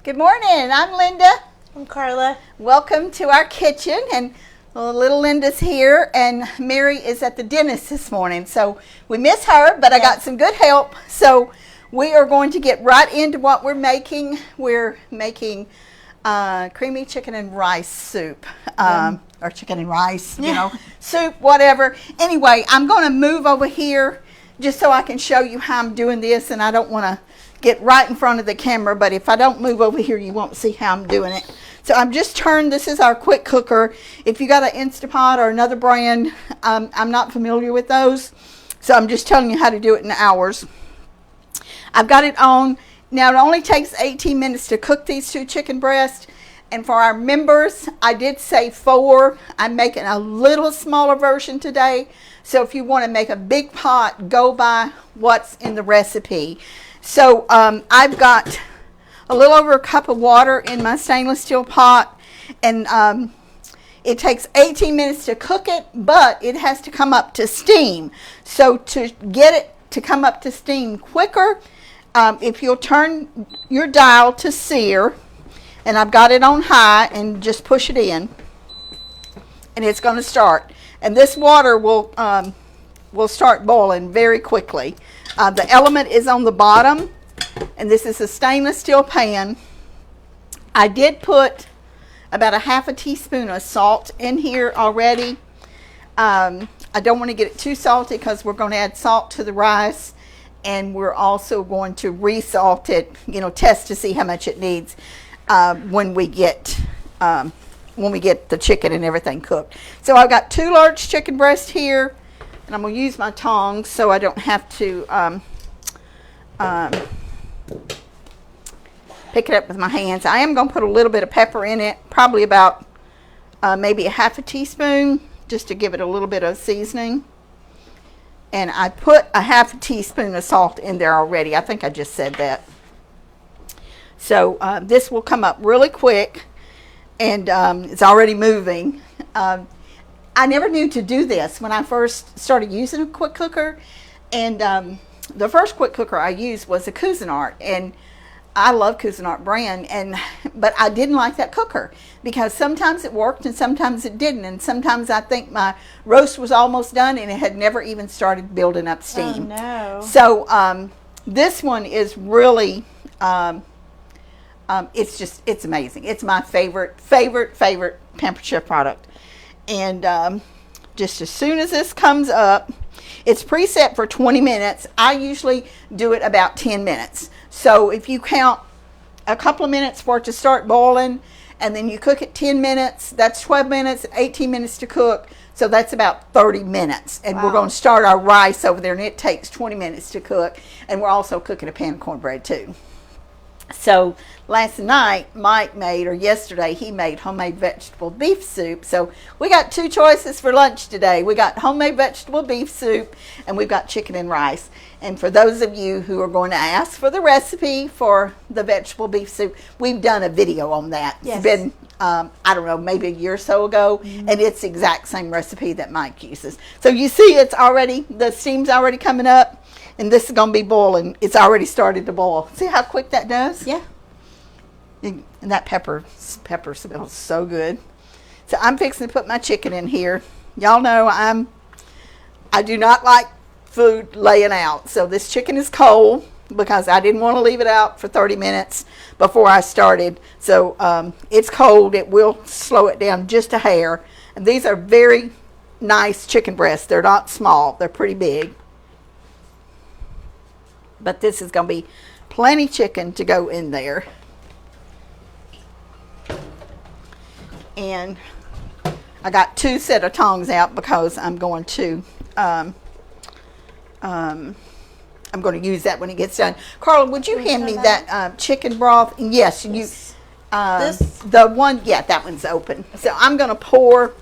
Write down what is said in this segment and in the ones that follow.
Good morning. I'm Linda. I'm Carla. Welcome to our kitchen. And little Linda's here, and Mary is at the dentist this morning. So we miss her, but I got some good help. So we are going to get right into what we're making. We're making creamy chicken and rice soup. Or chicken and rice, soup, whatever. Anyway, I'm going to move over here just so I can show you how I'm doing this, and I don't want to get right in front of the camera, but if I don't move over here, you won't see how I'm doing it. So I'm just turned, this is our quick cooker. If you got an Instapot or another brand, I'm not familiar with those, so I'm just telling you how to do it in hours. I've got it on. Now it only takes 18 minutes to cook these 2 chicken breasts, and for our members, I did say 4. I'm making a little smaller version today, so if you want to make a big pot, go by what's in the recipe. So I've got a little over a cup of water in my stainless steel pot, and it takes 18 minutes to cook it, but it has to come up to steam. So to get it to come up to steam quicker, if you'll turn your dial to sear, and I've got it on high, and just push it in, and it's going to start. And this water will start boiling very quickly. The element is on the bottom, and this is a stainless steel pan. I did put about a half a teaspoon of salt in here already. I don't want to get it too salty because we're going to add salt to the rice, and we're also going to re-salt it, test to see how much it needs when we get the chicken and everything cooked. So I've got 2 large chicken breasts here, and I'm going to use my tongs so I don't have to pick it up with my hands. I am going to put a little bit of pepper in it, probably about maybe a half a teaspoon, just to give it a little bit of seasoning. And I put a half a teaspoon of salt in there already. I think I just said that. So this will come up really quick, and it's already moving. I never knew to do this when I first started using a quick cooker, and the first quick cooker I used was a Cuisinart, and I love Cuisinart brand, but I didn't like that cooker because sometimes it worked and sometimes it didn't, and sometimes I think my roast was almost done and it had never even started building up steam. Oh no! So this one is really it's amazing. It's my favorite Pampered Chef product. And just as soon as this comes up, it's preset for 20 minutes. I usually do it about 10 minutes. So if you count a couple of minutes for it to start boiling, and then you cook it 10 minutes, that's 12 minutes, 18 minutes to cook. So that's about 30 minutes. And We're going to start our rice over there, and it takes 20 minutes to cook. And we're also cooking a pan of cornbread too. So last night, Mike made, or yesterday, he made homemade vegetable beef soup. So we got 2 choices for lunch today. We got homemade vegetable beef soup, and we've got chicken and rice. And for those of you who are going to ask for the recipe for the vegetable beef soup, we've done a video on that. Yes. It's been, I don't know, maybe a year or so ago, and it's the exact same recipe that Mike uses. So you see the steam's already coming up. And this is going to be boiling. It's already started to boil. See how quick that does? Yeah. And that pepper smells so good. So I'm fixing to put my chicken in here. Y'all know I do not like food laying out. So this chicken is cold because I didn't want to leave it out for 30 minutes before I started. So it's cold. It will slow it down just a hair. And these are very nice chicken breasts. They're not small. They're pretty big. But this is going to be plenty chicken to go in there. And I got 2 set of tongs out because I'm going to use that when it gets done. Carla, would you hand me that chicken broth? Yes, you. This? The one, yeah, that one's open. So I'm going to pour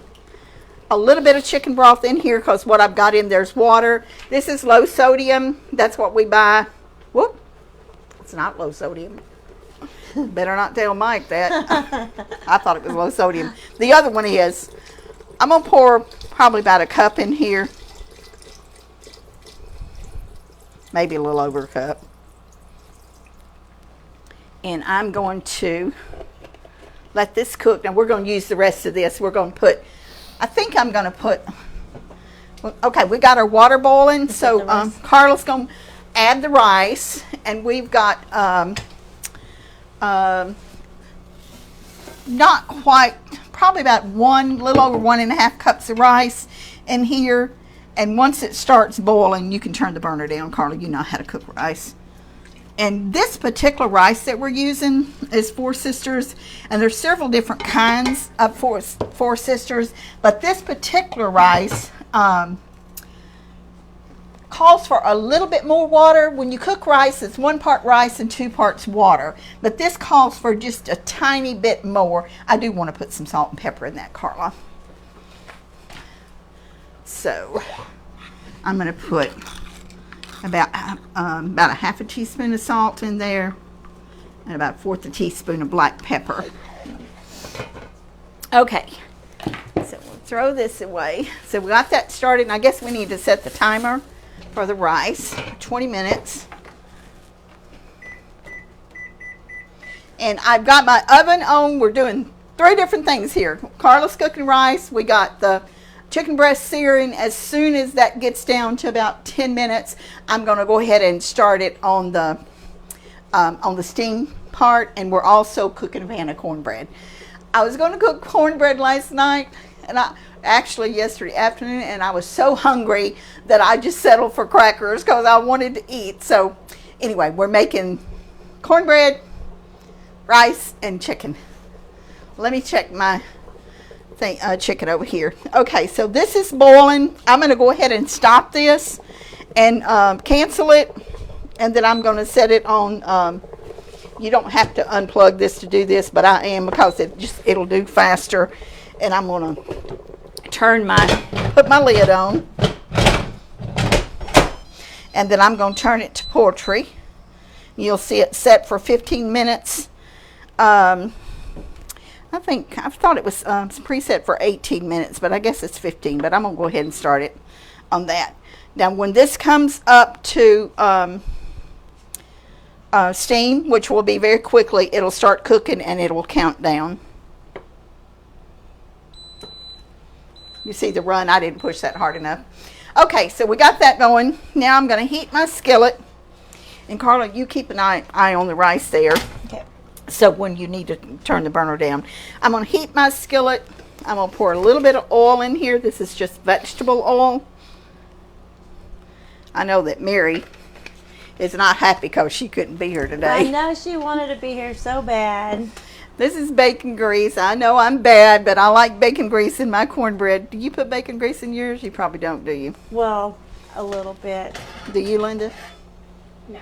a little bit of chicken broth in here because what I've got in there's water. This is low sodium. That's what we buy. Whoop. It's not low sodium. Better not tell Mike that. I thought it was low sodium. The other one is, I'm going to pour probably about a cup in here. Maybe a little over a cup. And I'm going to let this cook. Now we're going to use the rest of this. We're going to put, I think I'm going to put, okay, we got our water boiling. So Carla's going to add the rice. And we've got not quite, probably about little over 1.5 cups of rice in here. And once it starts boiling, you can turn the burner down. Carla, you know how to cook rice. And this particular rice that we're using is Four Sisters, and there's several different kinds of Four Sisters, but this particular rice calls for a little bit more water. When you cook rice, it's 1 part rice and 2 parts water, but this calls for just a tiny bit more. I do want to put some salt and pepper in that, Carla. So I'm going to put about a 1/2 teaspoon of salt in there and about 1/4 teaspoon of black pepper. Okay, so we'll throw this away. So we got that started, and I guess we need to set the timer for the rice, 20 minutes. And I've got my oven on. We're doing 3 different things here. Carla's cooking rice. We got the chicken breast searing. As soon as that gets down to about 10 minutes, I'm going to go ahead and start it on the steam part, and we're also cooking a pan of cornbread. I was going to cook cornbread last night, and actually yesterday afternoon, and I was so hungry that I just settled for crackers because I wanted to eat. So anyway, we're making cornbread, rice, and chicken. Let me check my chicken over here. Okay, so this is boiling. I'm going to go ahead and stop this and cancel it, and then I'm going to set it on. You don't have to unplug this to do this, but I am, because it'll do faster. And I'm going to put my lid on, and then I'm going to turn it to poultry. You'll see it set for 15 minutes. I thought it was preset for 18 minutes, but I guess it's 15, but I'm going to go ahead and start it on that. Now, when this comes up to steam, which will be very quickly, it'll start cooking and it will count down. You see the run? I didn't push that hard enough. Okay, so we got that going. Now I'm going to heat my skillet. And Carla, you keep an eye on the rice there. Okay. So when you need to turn the burner down. I'm going to heat my skillet. I'm going to pour a little bit of oil in here. This is just vegetable oil. I know that Mary is not happy because she couldn't be here today. I know, she wanted to be here so bad. This is bacon grease. I know I'm bad, but I like bacon grease in my cornbread. Do you put bacon grease in yours? You probably don't, do you? Well, a little bit. Do you, Linda? No.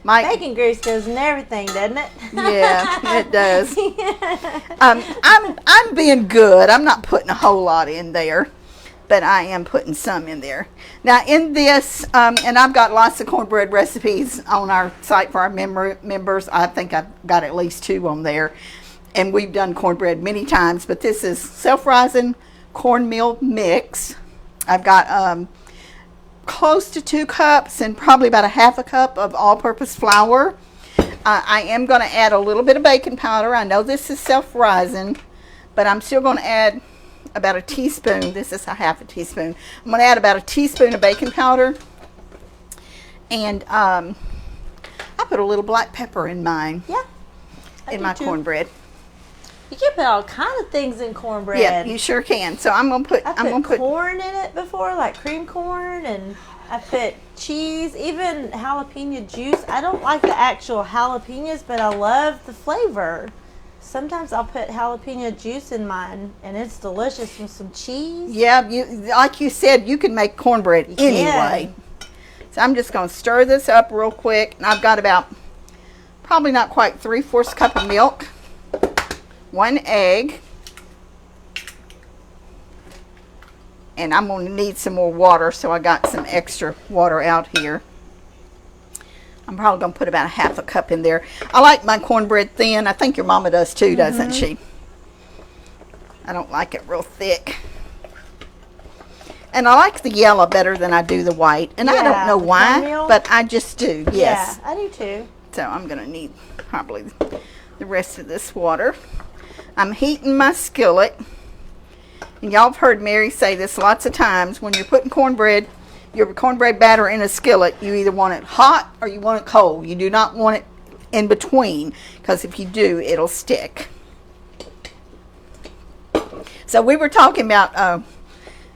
Bacon grease goes in everything, doesn't it? Yeah, it does. I'm being good. I'm not putting a whole lot in there, but I am putting some in there. Now in this, and I've got lots of cornbread recipes on our site for our members. I think I've got at least 2 on there. And we've done cornbread many times, but this is self-rising cornmeal mix. I've got close to 2 cups and probably about 1/2 cup of all-purpose flour. I am going to add a little bit of baking powder. I know this is self-rising, but I'm still going to add about a teaspoon. This is a 1/2 teaspoon. I'm going to add about a teaspoon of baking powder. And I put a little black pepper in mine. Yeah. In my cornbread. You can put all kinds of things in cornbread. Yeah, you sure can. So I'm going to put... I put corn in it before, like cream corn, and I put cheese, even jalapeno juice. I don't like the actual jalapenos, but I love the flavor. Sometimes I'll put jalapeno juice in mine, and it's delicious with some cheese. Yeah, like you said, you can make cornbread anyway. So I'm just going to stir this up real quick. And I've got about, probably not quite 3/4 cup of milk, 1 egg, and I'm going to need some more water, so I got some extra water out here. I'm probably going to put about 1/2 cup in there. I like my cornbread thin. I think your mama does too, doesn't she? I don't like it real thick. And I like the yellow better than I do the white. And I don't know why, but I just do, yes. Yeah, I do too. So I'm going to need probably the rest of this water. I'm heating my skillet. And y'all have heard Mary say this lots of times. When you're putting your cornbread batter in a skillet, you either want it hot or you want it cold. You do not want it in between, because if you do, it'll stick. So we were talking about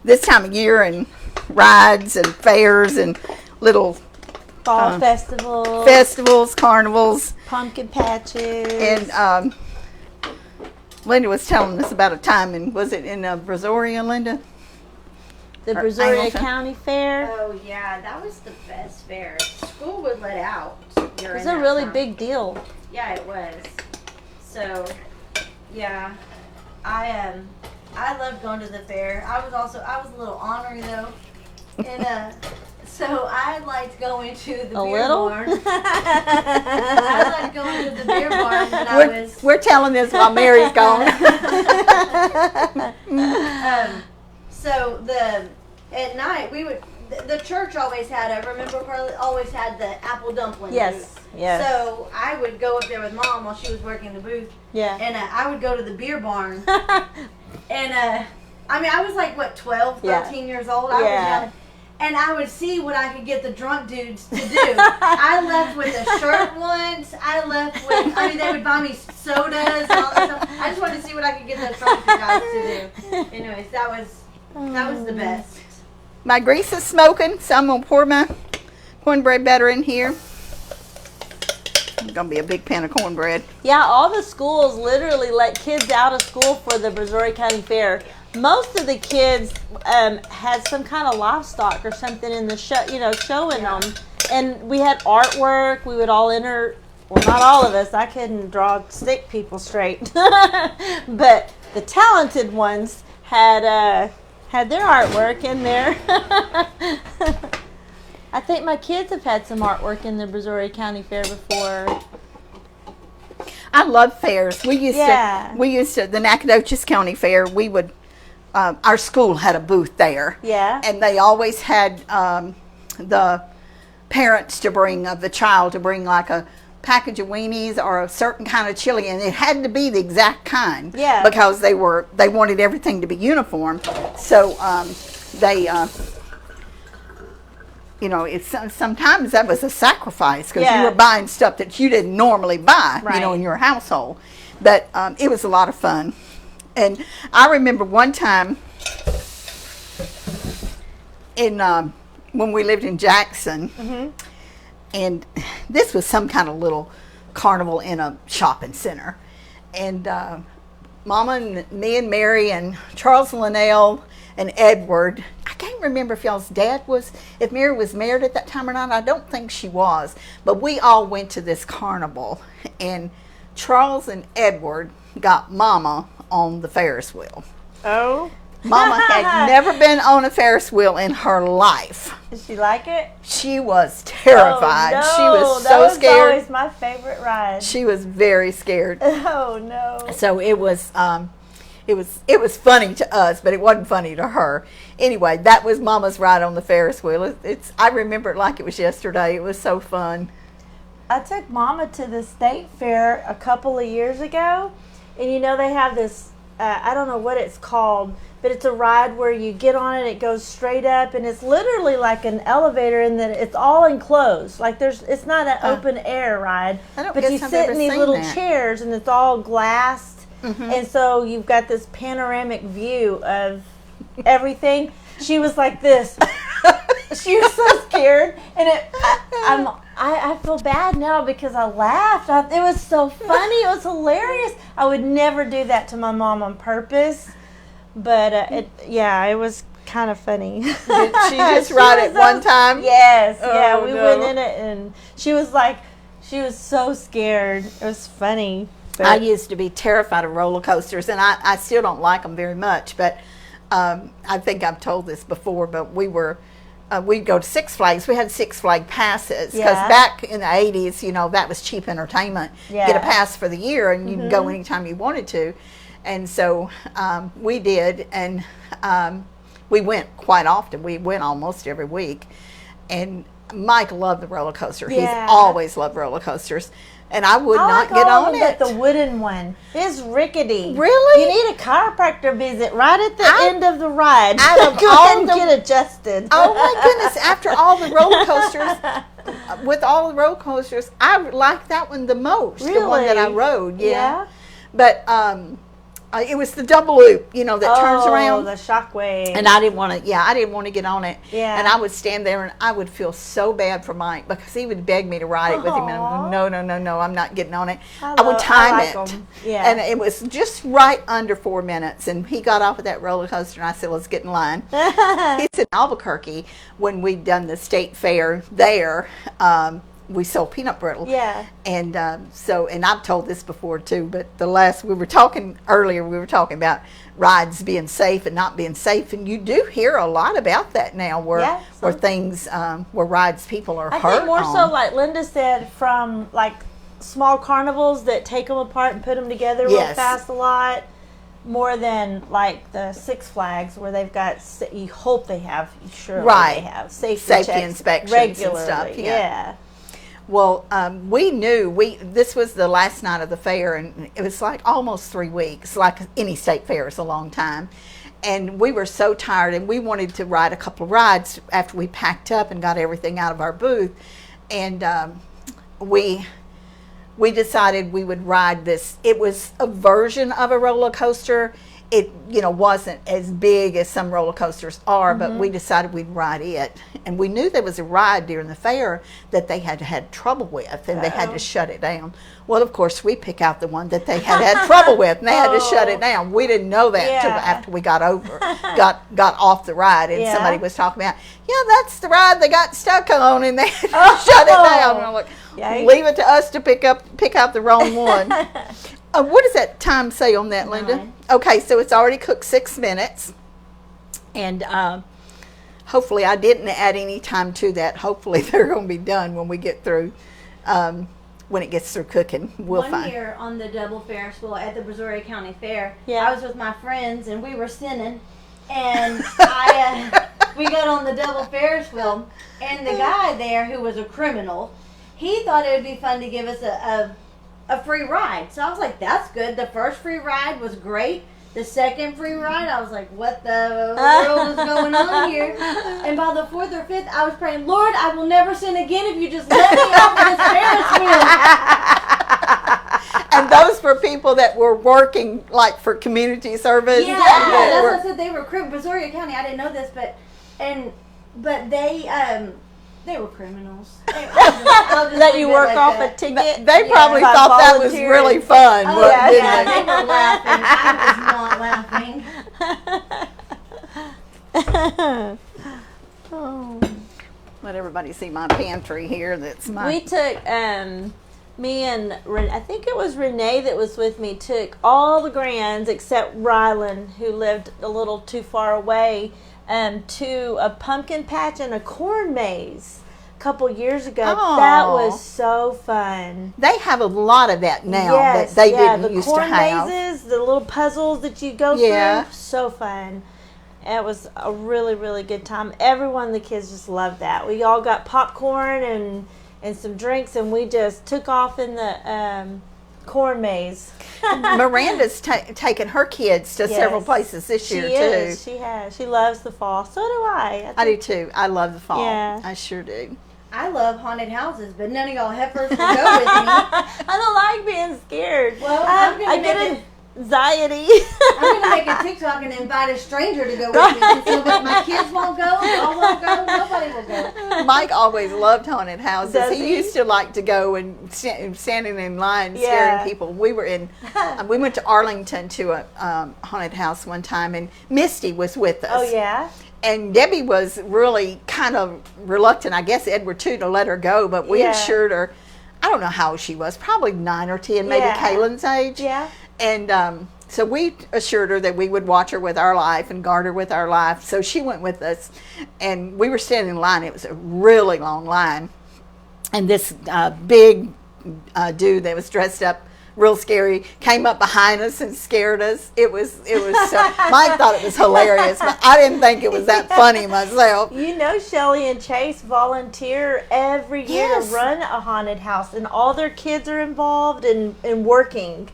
this time of year and rides and fairs and little Fall festivals. festivals, carnivals. Pumpkin patches. And Linda was telling us about a time, and was it in Brazoria, Linda? the or Brazoria Angleton. County Fair. Oh yeah, that was the best fair. School would let out. It was a really big deal. Yeah, it was. So, yeah, I loved going to the fair. I was a little ornery though, and so I liked going to the A beer little? barn. I liked going to the beer barn when I was. We're telling this while Mary's gone. So at night we would. The church always had. I remember Carly always had the apple dumpling. Yes, booth. yes. So I would go up there with Mom while she was working the booth, Yeah. and I would go to the beer barn. And I mean, I was like, what, 12, 13 years old? I was young. And I would see what I could get the drunk dudes to do. I left with a shirt once. They would buy me sodas and all that stuff. I just wanted to see what I could get those drunk guys to do. Anyways, that was the best. My grease is smoking, so I'm going to pour my cornbread batter in here. It's going to be a big pan of cornbread. Yeah, all the schools literally let kids out of school for the Brazoria County Fair. Most of the kids had some kind of livestock or something in the show, showing them. And we had artwork. We would all enter. Well, not all of us. I couldn't draw stick people straight, but the talented ones had their artwork in there. I think my kids have had some artwork in the Brazoria County Fair before. I love fairs. We used to the Nacogdoches County Fair. We would our school had a booth there. Yeah. And they always had the parents of the child to bring like a package of weenies or a certain kind of chili, and it had to be the exact kind. Yeah. Because they wanted everything to be uniform. So they sometimes that was a sacrifice, because you were buying stuff that you didn't normally buy, in your household. But it was a lot of fun. And I remember one time when we lived in Jackson, and this was some kind of little carnival in a shopping center. And Mama and me and Mary and Charles Linnell and Edward, I can't remember if Mary was married at that time or not. I don't think she was. But we all went to this carnival, and Charles and Edward got Mama on the Ferris wheel. Oh. Mama had never been on a Ferris wheel in her life. Did she like it? She was terrified. Oh, no. She was so that was scared. Always my favorite ride. She was very scared. Oh no. So it was funny to us, but it wasn't funny to her. Anyway, that was Mama's ride on the Ferris wheel. I remember it like it was yesterday. It was so fun. I took Mama to the state fair a couple of years ago, and they have this, I don't know what it's called, but it's a ride where you get on it, it goes straight up, and it's literally like an elevator in that it's all enclosed. Like it's not an open air ride, but you sit in these little chairs, and it's all glassed, and so you've got this panoramic view of everything. She was like this. She was so scared, and I feel bad now because I laughed. It was so funny. It was hilarious. I would never do that to my mom on purpose, but it was kind of funny. Did she just ride it one time? Yes. Oh, we no. went in it, and she was so scared. It was funny. But I used to be terrified of roller coasters, and I still don't like them very much. But I think I've told this before, but we'd go to Six Flags. We had Six Flag passes, because back in the 80s, that was cheap entertainment. Yeah. Get a pass for the year, and you can go anytime you wanted to. And so we did, and we went quite often. We went almost every week. And Mike loved the roller coaster. Yeah. He's always loved roller coasters. And I would I not like get all on of it. them, but the wooden one is rickety. Really? You need a chiropractor visit right at the I- end of the ride. Out of Go all ahead and the- get adjusted. Oh my goodness, after all the roller coasters, with all the roller coasters, I like that one the most. The one that I Really? rode, yeah. Yeah? But it was the double loop, that turns around. the shockwave. And I didn't want to get on it. Yeah. And I would stand there and I would feel so bad for Mike because he would beg me to ride it with him. And Aw. No, I'm not getting on it. I I would love- time I like it. 'em. Yeah. And it was just right under 4 minutes. And he got off of that roller coaster and I said, let's get in line. It's in Albuquerque when we'd done the state fair there. We sold peanut brittle. Yeah. And and I've told this before too, but we were talking about rides being safe and not being safe, and you do hear a lot about that now, where Yeah, where some- things where rides people are I hurt think more on. so, like Linda said, from like small carnivals that take them apart and put them together real Yes. fast a lot, more than like the Six Flags where they've got, you hope they have, surely Right. they have safety Safety checks inspections and regularly. stuff, yeah. Yeah. Well, we knew this was the last night of the fair, and it was like almost 3 weeks. Like any state fair is a long time, and we were so tired, and we wanted to ride a couple of rides after we packed up and got everything out of our booth, and we decided we would ride this. It was a version of a roller coaster. It wasn't as big as some roller coasters are, but we decided we'd ride it. And we knew there was a ride during the fair that they had trouble with, and they had to shut it down. Well, of course, we pick out the one that they had trouble with, and they had to shut it down. We didn't know that till Yeah. after we got off the ride, and Yeah. somebody was talking about, that's the ride they got stuck on, and they had to shut it down. And I'm like, Yikes. leave it to us to pick out the wrong one. What does that time say on that, Linda? 9. Okay, so it's already cooked 6 minutes. And hopefully I didn't add any time to that. Hopefully they're going to be done when we get through, when it gets through cooking. We'll One find. year on the double Ferris wheel at the Brazoria County Fair, Yeah. I was with my friends and we were sinning, and we got on the double Ferris wheel, and the guy there who was a criminal, he thought it would be fun to give us a free ride. So I was like, that's good. The first free ride was great. The second free ride, I was like, what the world is going on here? And by the 4th or 5th, I was praying, Lord, I will never sin again if you just let me off of this Ferris wheel. And those were people that were working like for community service. Yeah, that that's were- what I said. They were Brazoria County. I didn't know this, but they were criminals. I'll just Let leave you it work like off that. a ticket. They probably by thought that was volunteering. really fun. Oh, didn't yeah, they? they were laughing. I was not laughing. Oh. Let everybody see my pantry here. That's my. We took me and I think it was Renee that was with me, took all the grands except Rylan, who lived a little too far away, to a pumpkin patch and a corn maze a couple years ago. Oh. That was so fun. They have a lot of that now Yes, that they yeah, didn't the used to corn have. mazes, the little puzzles that you go Yeah. through, so fun. It was a really, really good time. Everyone, the kids just loved that. We all got popcorn and some drinks, and we just took off in the corn maze. Miranda's taken her kids to several Yes. places this year She too. is. She has. She loves the fall. So do I. I do too. I love the fall. Yeah. I sure do. I love haunted houses, but none of y'all heifers will go with me. I don't like being scared. Well, I'm gonna I get make anxiety. I'm gonna make a TikTok and invite a stranger to go with me. So that my kids won't go, y'all won't go, nobody will go. Mike always loved haunted houses. Does He he? used to like to go and standing in line Yeah. scaring people. We went to Arlington to a haunted house one time, and Misty was with us. Oh yeah. And Debbie was really kind of reluctant, I guess, Edward too, to let her go. But we Yeah. assured her, I don't know how old she was, probably 9 or 10, maybe Yeah. Kaylin's age. Yeah. And so we assured her that we would watch her with our life and guard her with our life. So she went with us, and we were standing in line. It was a really long line. And this big dude that was dressed up real scary, came up behind us and scared us. It was so, Mike thought it was hilarious, but I didn't think it was that funny myself. You know, Shelly and Chase volunteer every year Yes. to run a haunted house, and all their kids are involved in working.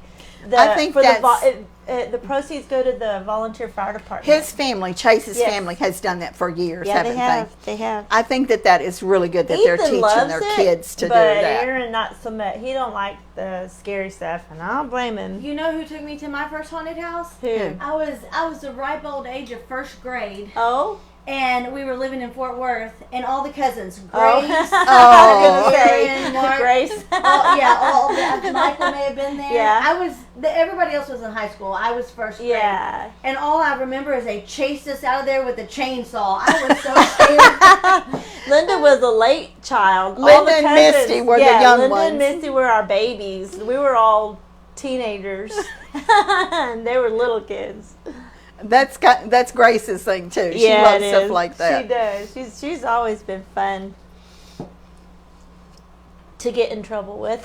I think The proceeds go to the volunteer fire department. His family, Chase's Yes. family, has done that for years, yeah, haven't they have. They have. I think that is really good that they're Ethan teaching loves their it, kids to do but that. Aaron not so much. He don't like the scary stuff, and I don't blame him. You know who took me to my first haunted house? Who? I was the ripe old age of first grade, Oh, and we were living in Fort Worth, and all the cousins, Grace, oh. Oh. Aaron, Mark, Grace. Michael may have been there. Yeah. Everybody else was in high school. I was first grade. Yeah. And all I remember is they chased us out of there with a chainsaw. I was so scared. Linda was a late child. All Linda the and cousins- Misty were the young Linda ones. and Misty were our babies. We were all teenagers, and they were little kids. That's Grace's thing too. She Yeah, loves it stuff is. like that. She does. She's always been fun to get in trouble with.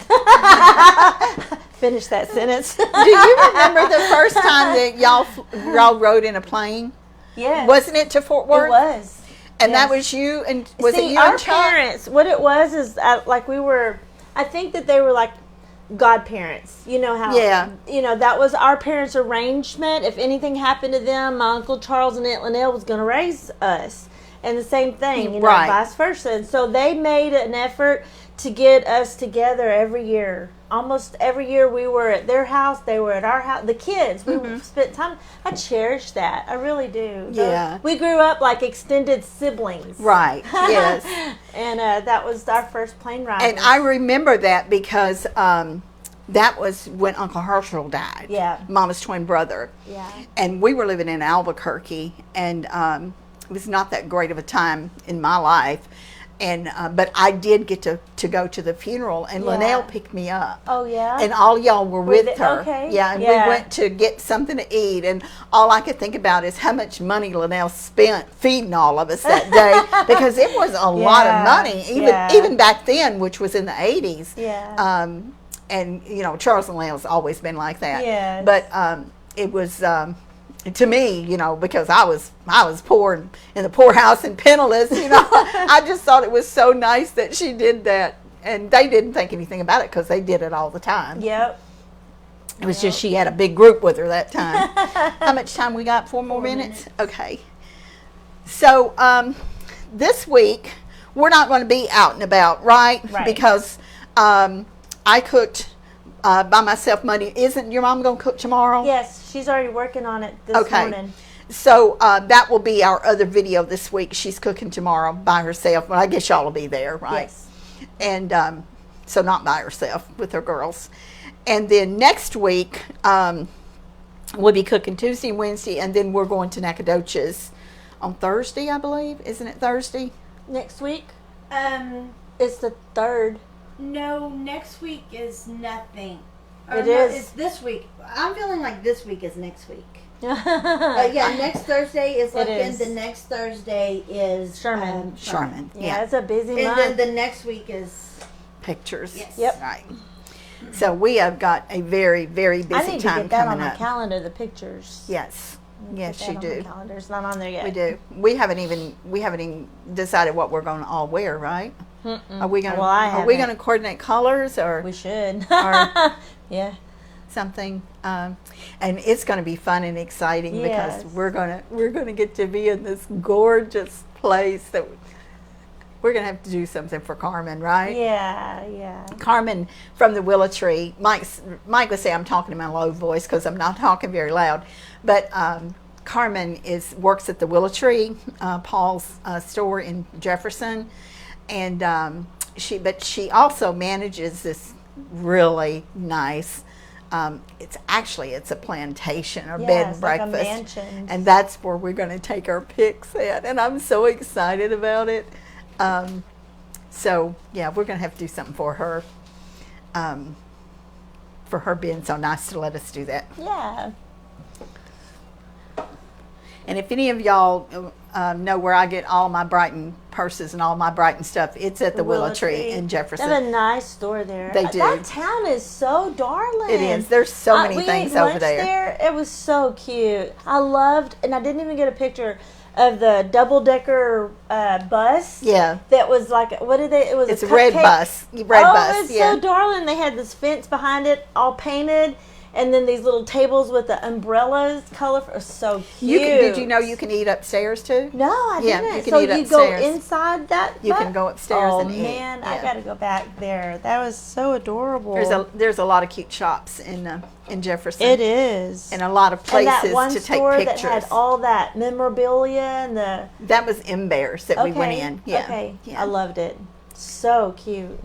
Finish that sentence. Do you remember the first time that y'all rode in a plane? Yeah. Wasn't it to Fort Worth? It was. And that yes. was you, and was See, it you our and Chuck? parents, what it was is like we were, I think that they were like godparents. You know how, Yeah. you know, that was our parents' arrangement. If anything happened to them, my Uncle Charles and Aunt Linnell was going to raise us. And the same thing, you know, Right. vice versa. And so they made an effort to get us together every year. Almost every year we were at their house, they were at our house. The kids, we spent time. I cherish that. I really do. Yeah. We grew up like extended siblings. Right. Yes. And that was our first plane ride. And I remember that because that was when Uncle Herschel died. Yeah. Mama's twin brother. Yeah. And we were living in Albuquerque, and it was not that great of a time in my life. And but I did get to go to the funeral, and Yeah. Linnell picked me up. Oh, yeah? And all y'all were with they- her. okay. Yeah, and Yeah. we went to get something to eat, and all I could think about is how much money Linnell spent feeding all of us that day, because it was a lot of Yeah. money, even back then, which was in the 80s. Yeah. And you know, Charles and Linnell's always been like that. Yes. But it was to me, you know, because I was poor and in the poorhouse and penniless, you know, I just thought it was so nice that she did that, and they didn't think anything about it because they did it all the time. Yep. It was just she had a big group with her that time. How much time we got? 4 more minutes? Okay. So this week we're not going to be out and about, right? Right. Because I cooked by myself Monday. Isn't your mom going to cook tomorrow? Yes, she's already working on it this Okay. morning. So that will be our other video this week. She's cooking tomorrow by herself. Well, I guess y'all will be there, right? Yes. And so not by herself, with her girls. And then next week, we'll be cooking Tuesday and Wednesday, and then we're going to Nacogdoches on Thursday, I believe. Isn't it Thursday? Next week? Um, It's the 3rd. no, next week is nothing. Or It no, is. It's this week. I'm feeling like this week is next week. yeah, Yeah, next Thursday is It like is. the next Thursday is Sherman. Sherman. Yeah. it's a busy And month. then the next week is Pictures. Yes. Yep. Right. So we have got a very, very busy I need to time get that on coming my up. calendar, the pictures. Yes. Yes, Put you that on my do. calendar. It's not on there yet. We do. We haven't even decided what we're going to all wear, right? Are we going to? Well, I Are we haven't. going to coordinate colors or We should. Or- yeah. something? And it's going to be fun and exciting Yes. because we're going to get to be in this gorgeous place that we're going to have to do something for Carmen, right? Yeah. Carmen from the Willow Tree. Mike would say I'm talking in my low voice because I'm not talking very loud. But Carmen works at the Willow Tree, Paul's store in Jefferson, and she also manages this really nice. It's a plantation or Yeah, bed and it's like a breakfast, mansion. and that's where we're going to take our pics at. And I'm so excited about it. So yeah, we're going to have to do something for her. For her being so nice to let us do that. Yeah. And if any of y'all know where I get all my Brighton purses and all my Brighton stuff. It's at the Willow Tree in They Jefferson. have a nice store there. They do. That town is so darling. It is. There's so many we things ate over lunch there. It was so cute. I loved, and I didn't even get a picture of the double-decker bus. Yeah. That was like, what did they? It was It's a a red cupcake. bus. Red bus. It's Yeah. so darling. They had this fence behind it, all painted, and then these little tables with the umbrellas, colorful. So cute. Did you know you can eat upstairs too? No, I Yeah, didn't. you can so eat you upstairs. go inside that. You bus? can go upstairs Oh and eat. man, I Yeah. gotta go back there. That was so adorable. There's a lot of cute shops in Jefferson. It is. And a lot of And places that one to take store pictures. that had all that memorabilia and the. That was Embers that we went in. Yeah. Okay. Yeah. I loved it. So cute.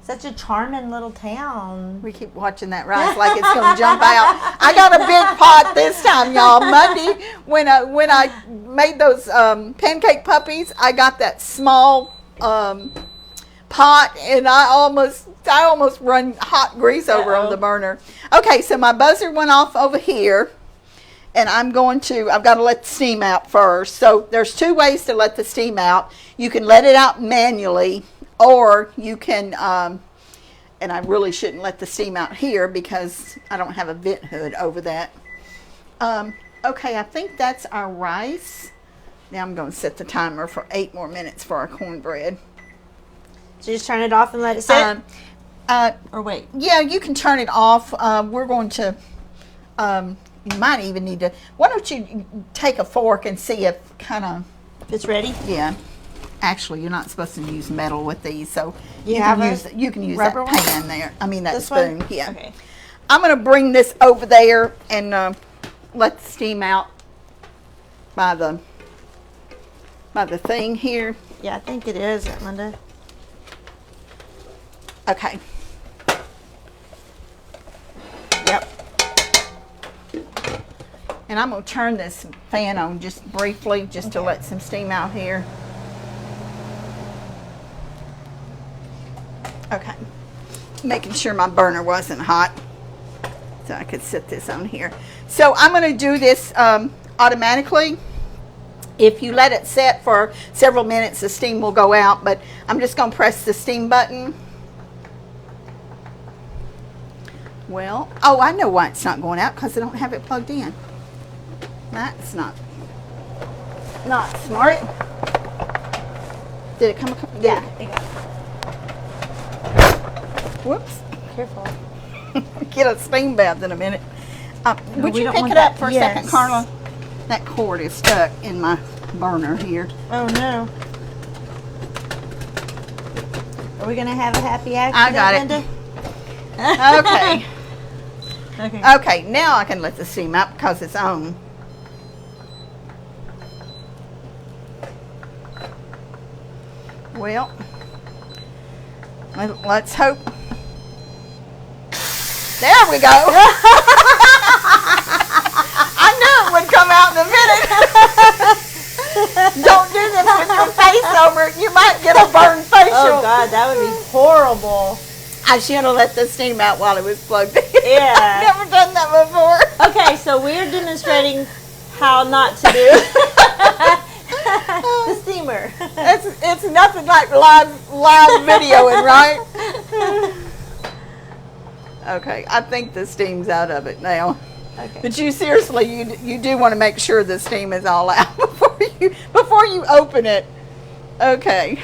Such a charming little town. We keep watching that rise like it's going to jump out. I got a big pot this time, y'all. Monday, when I made those pancake puppies, I got that small pot, and I almost run hot grease over on the burner. Okay, so my buzzer went off over here, and I've got to let the steam out first. So there's two ways to let the steam out. You can let it out manually, or you can, and I really shouldn't let the steam out here because I don't have a vent hood over that. Okay, I think that's our rice. Now I'm going to set the timer for 8 more minutes for our cornbread. So just turn it off and let it sit. Or wait. Yeah, you can turn it off. We're going to, you might even need to, why don't you take a fork and see if If it's ready. yeah. Actually, you're not supposed to use metal with these, so You have you can use rubber that one? pan there. I mean that This spoon. one? Yeah. Okay. I'm going to bring this over there and let the steam out by the thing here. Yeah, I think it is, Linda. Okay. Yep. And I'm going to turn this fan on just briefly, just to let some steam out here. Okay. Making sure my burner wasn't hot, so I could set this on here. So I'm going to do this automatically. If you let it set for several minutes, the steam will go out, but I'm just going to press the steam button. Well, oh, I know why it's not going out, because I don't have it plugged in. That's not smart. Did it come? Yeah. It got it. Whoops. Careful. Get a steam bath in a minute. Would we you don't pick want it up that. for a Yes. second, Carla? That cord is stuck in my burner here. Oh no. Are we gonna have a happy accident, I got it. Linda? Okay. Okay. Okay, now I can let the steam out because it's on. Well, let's hope. There we go. I knew it would come out in a minute. Don't do this with your face over it. You might get a burned facial. Oh God, that would be horrible. I should have let the steam out while it was plugged in. Yeah. I've never done that before. Okay, so we're demonstrating how not to do the steamer. It's nothing like live videoing, right? Okay, I think the steam's out of it now. Okay. But you seriously, you do want to make sure the steam is all out before you open it. Okay.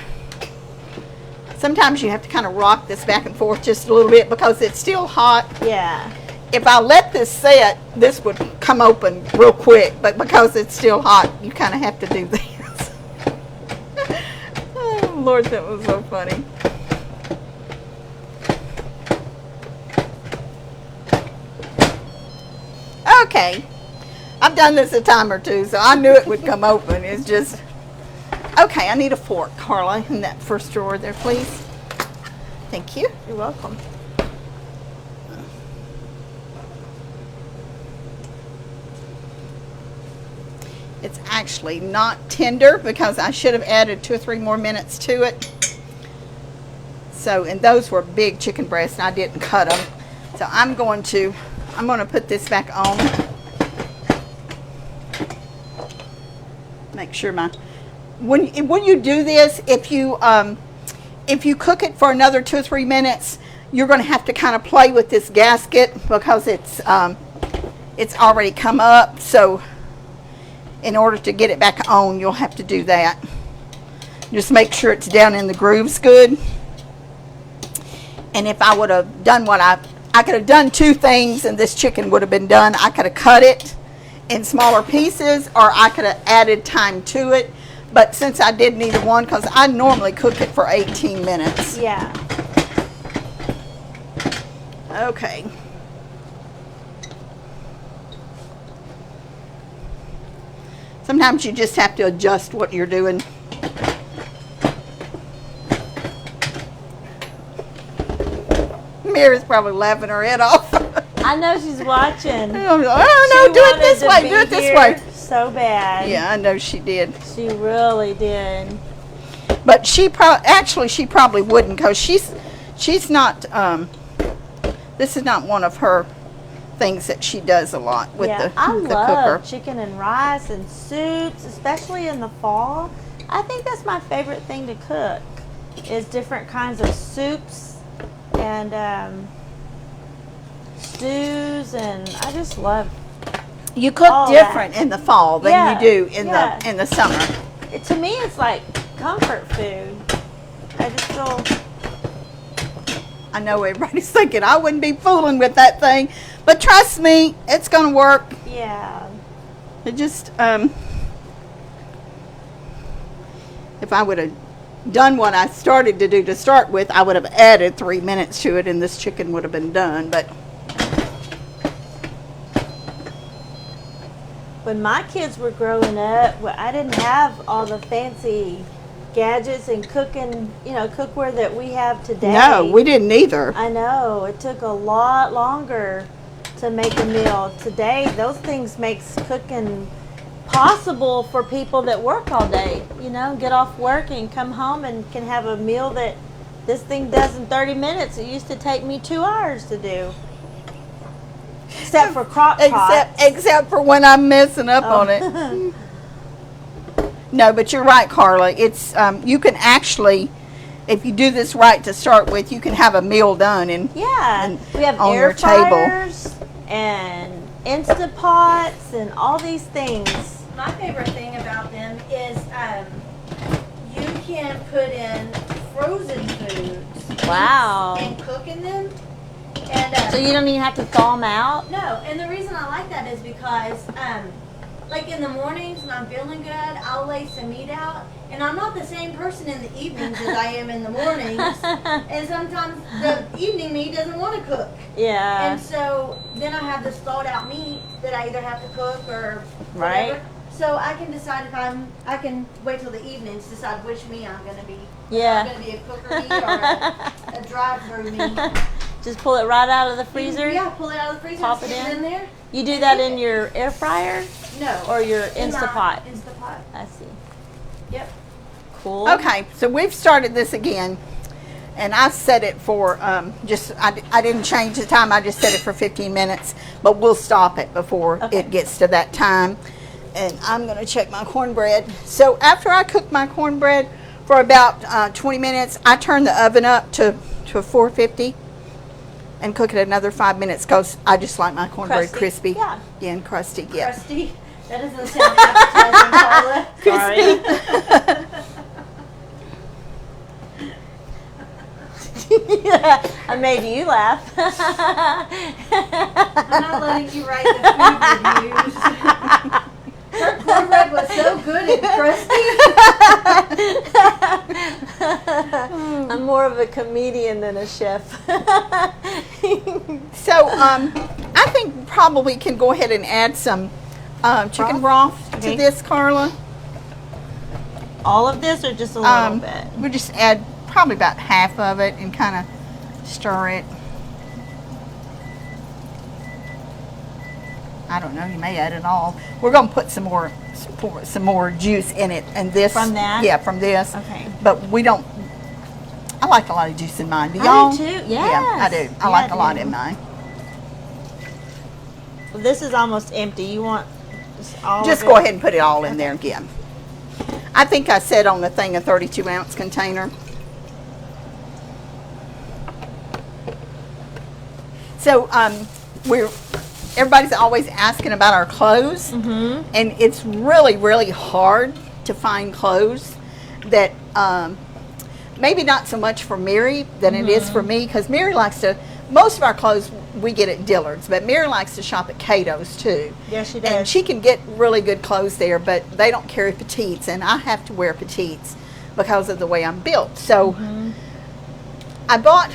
Sometimes you have to kind of rock this back and forth just a little bit because it's still hot. Yeah. If I let this set, this would come open real quick, but because it's still hot, you kind of have to do this. Oh, Lord, that was so funny. Okay. I've done this a time or two, so I knew it would come open. It's just... Okay, I need a fork, Carla, in that first drawer there, please. Thank you. You're welcome. It's actually not tender because I should have added 2 or 3 more minutes to it. So, and those were big chicken breasts and I didn't cut them. So I'm going to put this back on. make sure when you do this, if you cook it for another 2 or 3 minutes, you're going to have to kind of play with this gasket because it's already come up. So in order to get it back on, you'll have to do that. Just make sure it's down in the grooves good. And if I would have done what I could have done 2 things and this chicken would have been done. I could have cut it in smaller pieces, or I could have added time to it. But since I did neither one, because I normally cook it for 18 minutes. Yeah. Okay. Sometimes you just have to adjust what you're doing. Mary's probably laughing her head off. I know she's watching. Oh no, do it this way. Do it this way. So bad. Yeah, I know she did. She really did. But she probably wouldn't, because she's not. This is not one of her things that she does a lot with the I love cooker. chicken and rice and soups, especially in the fall. I think that's my favorite thing to cook, is different kinds of soups and stews, and I just love. You cook all different that. in the fall than Yeah, you do in yeah. the summer. To me, it's like comfort food. I just feel. I know everybody's thinking I wouldn't be fooling with that thing, but trust me, it's going to work. Yeah. It just if I would have done what I started to do to start with, I would have added 3 minutes to it, and this chicken would have been done. But when my kids were growing up, I didn't have all the fancy gadgets and cookware that we have today. no, we didn't either. I know. It took a lot longer to make a meal. Today, those things makes cooking possible for people that work all day, get off work and come home and can have a meal that this thing does in 30 minutes. It used to take me 2 hours to do. Except for crock pots. Except for when I'm messing up on it. No, but you're right, Carla. It's you can actually, if you do this right to start with, you can have a meal done and We have on air your table. fryers and Instant Pots and all these things. My favorite thing about them is you can put in frozen foods. Wow. And cook in them. And So you don't even have to thaw them out? no, and the reason I like that is because like in the mornings when I'm feeling good, I'll lay some meat out, and I'm not the same person in the evenings as I am in the mornings. And sometimes the evening meat doesn't want to cook. Yeah. And so then I have this thawed out meat that I either have to cook or Right. whatever. So I can decide I can wait till the evenings to decide which meat I'm going to be. Yeah. I'm going to be a cooker meat or a drive-through meat. Just pull it right out of the freezer? Yeah, pull it out of the freezer, Pop stick it it in? in there. You do that in your air fryer No. or your In my Instapot? Instapot. I see. Yep. Cool. Okay, so we've started this again, and I set it for I didn't change the time. I just set it for 15 minutes, but we'll stop it before Okay. it gets to that time. And I'm going to check my cornbread. So after I cook my cornbread for about 20 minutes, I turn the oven up to 450 and cook it another 5 minutes, because I just like my cornbread Crusty. crispy. Yeah. And crusty. Yeah. Crusty. That doesn't sound appetizing, Carla. I made you laugh. I'm not letting you write the food reviews. Her cornbread was so good and crusty. I'm more of a comedian than a chef. So I think probably can go ahead and add some chicken broth Okay. to this, Carla. All of this or just a little bit? We'll just add probably about half of it and kind of stir it. I don't know, you may add it all. We're going to put some more juice in it, and this From that? Yeah, from this. Okay. But we don't. I like a lot of juice in mine. Do I y'all? do too. Yeah, I Yes. do. I like a lot in mine. Well, this is almost empty. You want just all Just of go it? ahead and put it all in there again. I think I said on the thing a 32-ounce container. So everybody's always asking about our clothes, and it's really, really hard to find clothes that maybe not so much for Mary than it is for me, because Mary likes to. Most of our clothes we get at Dillard's, but Mary likes to shop at Cato's too. Yeah, she does. And she can get really good clothes there, but they don't carry petites, and I have to wear petites because of the way I'm built. So I bought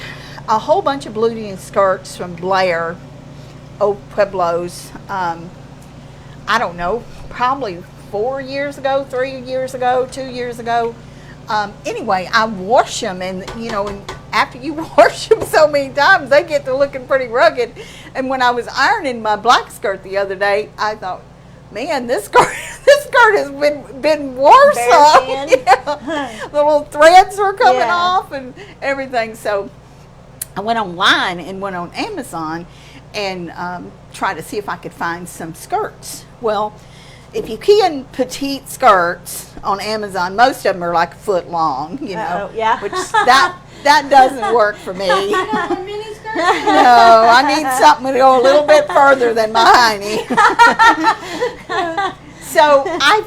a whole bunch of blue jean skirts from Blair, Old Pueblos. I don't know, probably 4 years ago, 3 years ago, 2 years ago. Anyway, I wash them, and and after you wash them so many times, they get to looking pretty rugged. And when I was ironing my black skirt the other day, I thought, man, this skirt has been wore some. Yeah. The little threads were coming off and everything. So I went online and went on Amazon and tried to see if I could find some skirts. Well, if you key in petite skirts on Amazon, most of them are like a foot long, Uh-oh, yeah. which that doesn't work for me. You know, a mini skirt. No, I need something to go a little bit further than my hiney. So I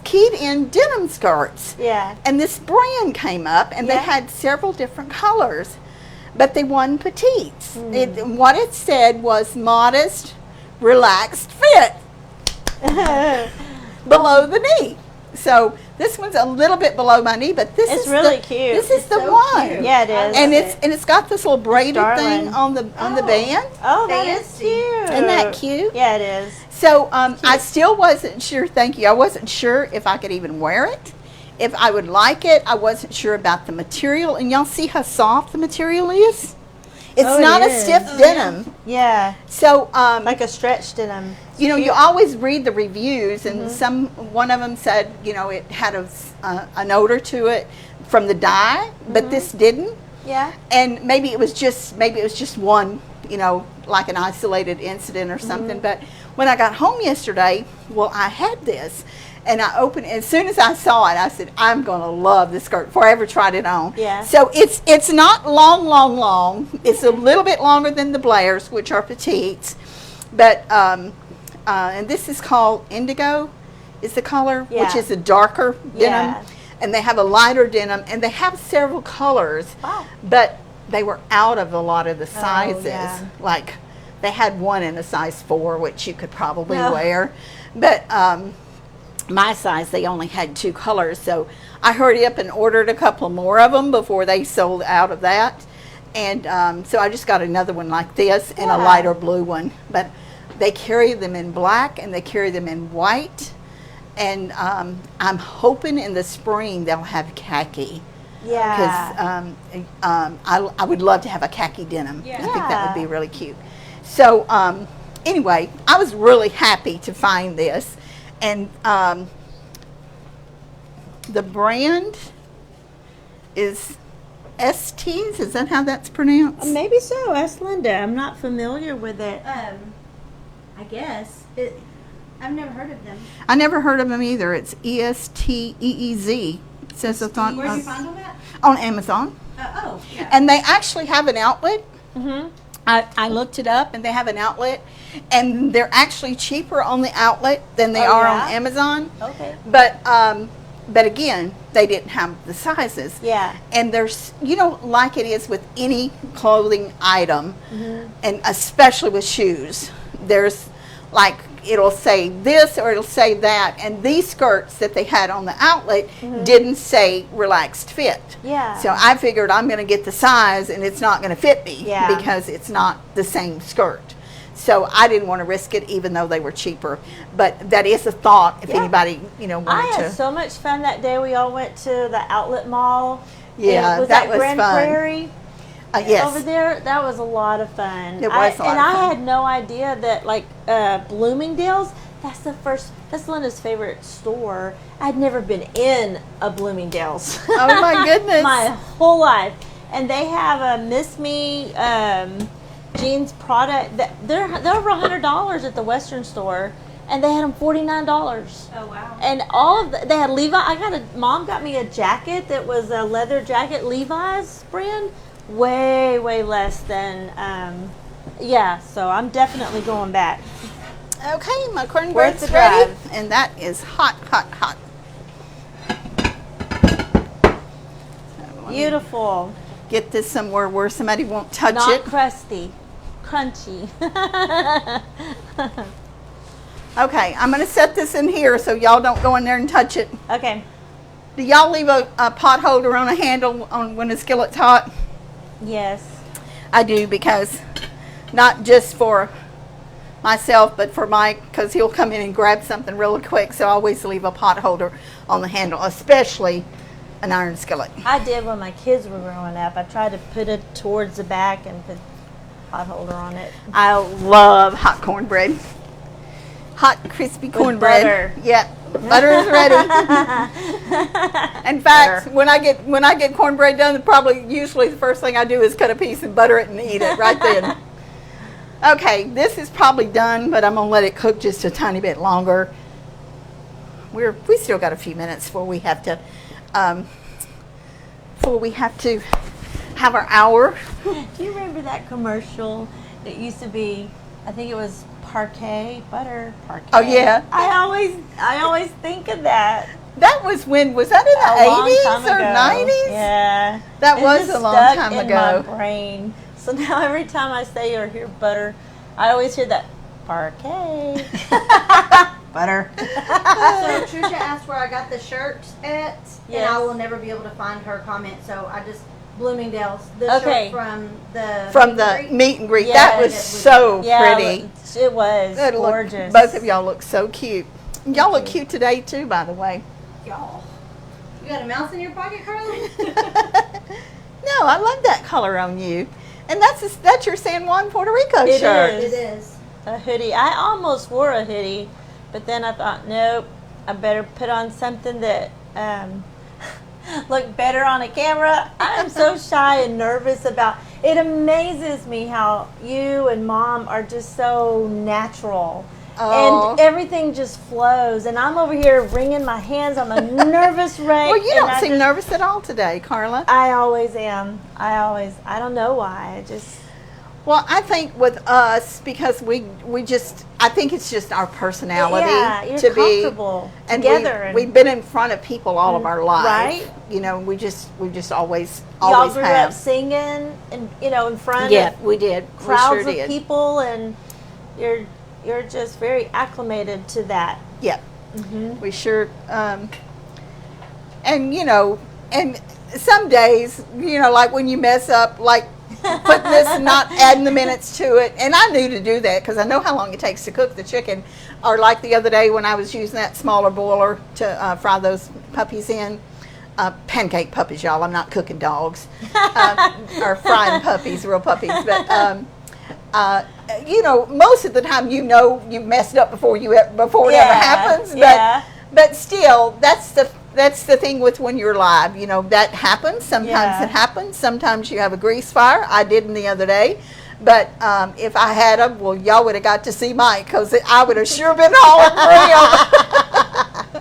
keyed in denim skirts. Yeah. And this brand came up, and they had several different colors, but they won petites. What it said was modest, relaxed fit below the knee. So this one's a little bit below my knee, but this It's is really the, cute. This is the so one. cute. Yeah, it is. And it's got this little braided Darling. thing on the band. Oh, that is Fancy. cute. Isn't that cute? Yeah, it is. So I still wasn't sure. Thank you. I wasn't sure if I could even wear it, if I would like it. I wasn't sure about the material. And y'all see how soft the material is? It's Oh, it not a is. stiff Oh, denim. Yeah, So like a stretched denim. you always read the reviews, and one of them said it had an odor to it from the dye, but this didn't. Yeah. And maybe it was just one, like an isolated incident or something. But when I got home yesterday, well, I had this, and I opened it. As soon as I saw it, I said, I'm going to love this skirt before I ever tried it on. Yeah. So it's not long. It's a little bit longer than the Blairs, which are petites. But, and this is called Indigo, is the color, which Yeah. is a darker denim. Yeah. And they have a lighter denim, and they have several colors. Wow. But they were out of a lot of the sizes. yeah. Like, they had one in a size 4, which you could probably No. wear. But my size, they only had 2 colors. So I hurried up and ordered a couple more of them before they sold out of that. And so I just got another one like this and a Yeah. lighter blue one. But they carry them in black, and they carry them in white. And I'm hoping in the spring they'll have khaki. Yeah. Because I would love to have a khaki denim. Yeah. I think that would be Yeah. really cute. So anyway, I was really happy to find this. And the brand is Estes. Is that how that's pronounced? Maybe so. Ask Linda. I'm not familiar with it. I guess I've never heard of them. I never heard of them either. It's Esteez. It says it's on, Where did you find all that? on Amazon. Yeah. And they actually have an outlet. Mm-hmm. I looked it up, and they have an outlet, and they're actually cheaper on the outlet than they Oh, are yeah? on Amazon. Okay. But again, they didn't have the sizes. Yeah. And there's, like it is with any clothing item, Mm-hmm. and especially with shoes, there's like, it'll say this or it'll say that. And these skirts that they had on the outlet didn't say relaxed fit. Yeah. So I figured I'm going to get the size, and it's not going to fit me Yeah. because it's not the same skirt. So I didn't want to risk it, even though they were cheaper. But that is a thought if Yeah. anybody, I wanted had to. so much fun that day. We all went to the outlet mall. Yeah, was that was Grand fun. Prairie Yes. over there. That was a lot of fun. It was a lot and of I fun. had no idea that Bloomingdale's. That's Linda's favorite store. I'd never been in a Bloomingdale's. Oh my goodness. My whole life. And they have a Miss Me jeans product that they're over $100 at the Western store. and they had them $49. Oh wow. And they had Levi. Mom got me a jacket that was a leather jacket, Levi's brand, way less than. So I'm definitely going back. Okay, my cornbread's Worth the ready, drive. and that is hot. Beautiful, Get this somewhere where somebody won't touch not it. crusty, crunchy. Okay, I'm going to set this in here so y'all don't go in there and touch it. Okay. Do y'all leave a pot holder on a handle on when the skillet's hot? Yes. I do, because not just for myself, but for Mike, because he'll come in and grab something really quick. So I always leave a pot holder on the handle, especially an iron skillet. I did when my kids were growing up. I tried to put it towards the back and put a pot holder on it. I love hot cornbread. Hot, crispy cornbread. butter. Yeah, butter is ready. In fact, when I get cornbread done, usually the first thing I do is cut a piece and butter it and eat it right then. Okay, this is probably done, but I'm gonna let it cook just a tiny bit longer. We still got a few minutes before we have to have our hour. Do you remember that commercial that used to be, I think it was butter parquet? Oh yeah, I always think of that. that was that in A the long 80s time or ago. 90s? Yeah. That It was just a long stuck time in ago. my brain. So now every time I say or hear butter, I always hear that parquet. Butter. So Trisha asked where I got the shirt at, and Yes. I will never be able to find her comment. So I just Bloomingdale's the Okay. shirt from From the the meet and greet. Yeah, That was it was- so Yeah, pretty. it was Good look. gorgeous. Both of y'all look so cute. Y'all look cute today too, by the way. y'all. You got a mouse in your pocket, Carly? No, I love that color on you. And that's your San Juan, Puerto Rico It shirt. is. It is. A hoodie. I almost wore a hoodie, but then I thought, nope, I better put on something that looked better on a camera. I'm so shy and nervous about it. Amazes me how you and Mom are just so natural. Oh. And everything just flows. And I'm over here wringing my hands. I'm a nervous wreck. Well, you and don't I seem just- nervous at all today, Carla. I always am. I don't know why. I just, Well, I think with us, because I think it's just our personality yeah, you're to be comfortable and together. we've been in front of people all of our life. Right. You know, we just always y'all grew up have. singing and in front Yeah, of we did. crowds We sure of did. people, and you're just very acclimated to that. Yeah. Mm-hmm. We sure, and and some days, like when you mess up, like putting this and not adding the minutes to it, and I knew to do that because I know how long it takes to cook the chicken, or like the other day when I was using that smaller boiler to fry those puppies in, pancake puppies, y'all, I'm not cooking dogs, or frying puppies, real puppies, but most of the time, you messed up before it ever happens. But still, that's the thing with when you're live. That happens. Sometimes it happens. Sometimes you have a grease fire. I didn't the other day. But if I had them, well, y'all would have got to see Mike, because I would have sure been hollering for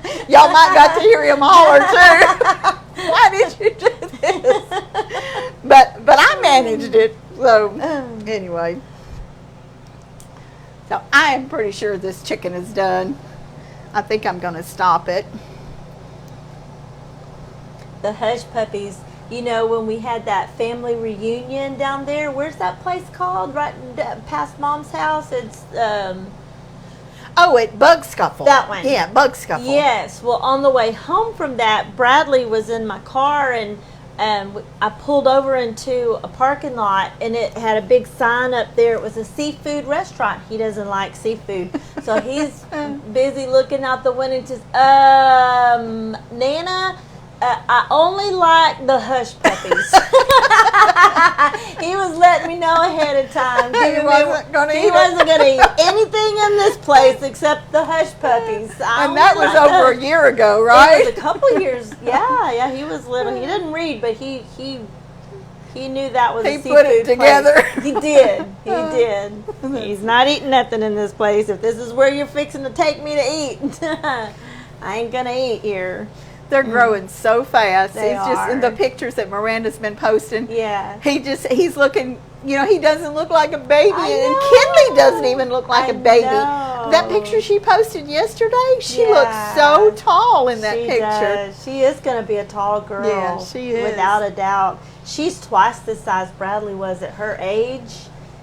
him. Y'all might got to hear him holler too. Why did you do this? But I managed it. So anyway. So I am pretty sure this chicken is done. I think I'm going to stop it. The Hush Puppies. When we had that family reunion down there, where's that place called? Right past Mom's house. It's Oh, at Bug Scuffle. That one. Yeah, Bug Scuffle. Yes. Well, on the way home from that, Bradley was in my car, and I pulled over into a parking lot, and it had a big sign up there. It was a seafood restaurant. He doesn't like seafood, so he's busy looking out the window and says, Nana, I only like the Hush Puppies. He was letting me know ahead of time. He wasn't going to eat He it. wasn't going to eat anything in this place except the Hush Puppies. And that was over a year ago, right? It was a couple years. Yeah, he was little. He didn't read, but he He knew that was a He seafood put it together. place. He did. He did. He's not eating nothing in this place. If this is where you're fixing to take me to eat, I ain't gonna eat here. They're growing so fast. They It's just in the are. pictures that Miranda's been posting. Yeah. He's looking, he doesn't look like a baby. I And know. Kinley doesn't even look like I a baby. know. That picture she posted yesterday, she Yeah. looks so tall in that She picture. does. She is going to be a tall girl. Yeah, she is. Without a doubt. She's twice the size Bradley was at her age.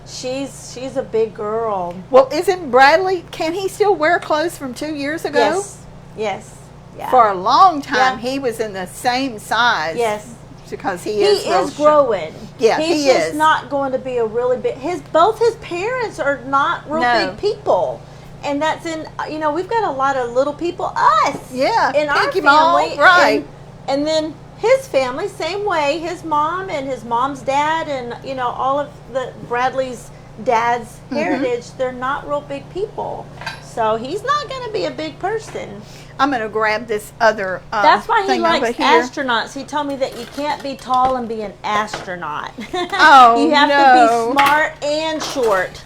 She's a big girl. Well, isn't Bradley, can he still wear clothes from 2 years ago? Yes. Yes. Yeah. For a long time, Yeah. he was in the same size. Yes. Because he He is real is short. growing. Yeah, he's he just is. not going to be a really big. Both his parents are not real No. big people, and that's in. We've got a lot of little people. Us. Yeah, In our Pinky Ball, family, right. And then his family, same way. His mom and his mom's dad, and all of the Bradley's dad's Mm-hmm. heritage. They're not real big people, so he's not going to be a big person. I'm going to grab this other That's why he thing likes over here. astronauts. He told me that you can't be tall and be an astronaut. Oh, you have no. to be smart and short.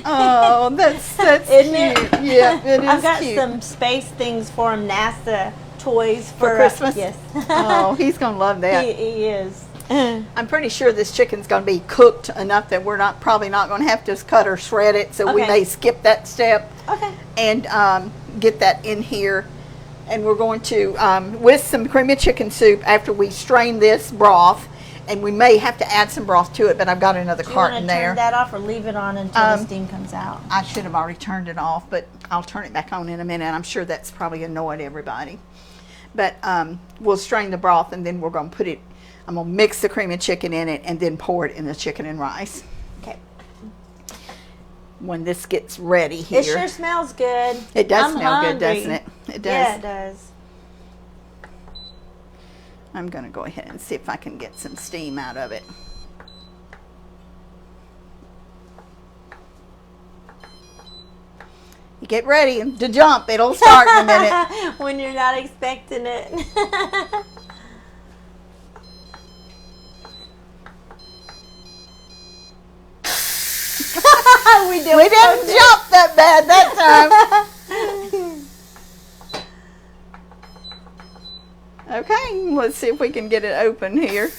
Oh, that's Isn't cute. it? Yeah, it is I've got cute. some space things for him, NASA toys For Christmas? Yes. Oh, he's going to love that. he is. I'm pretty sure this chicken's going to be cooked enough that we're probably not going to have to cut or shred it, so we Okay. may skip that step Okay. and get that in here. And we're going to, with some creamy chicken soup, after we strain this broth, and we may have to add some broth to it, but I've got another Do you want to carton turn there. that off or leave it on until the steam comes out? I should have already turned it off, but I'll turn it back on in a minute. I'm sure that's probably annoyed everybody. But we'll strain the broth, and then we're going to put it, I'm going to mix the creamy chicken in it and then pour it in the chicken and rice Okay. when this gets ready here. It sure smells good. It does I'm smell good, hungry. doesn't it? It does. Yeah, it does. I'm going to go ahead and see if I can get some steam out of it. You get ready to jump. It'll start in a minute. When you're not expecting it. we We didn't jump that bad that time. Okay, let's see if we can get it open here.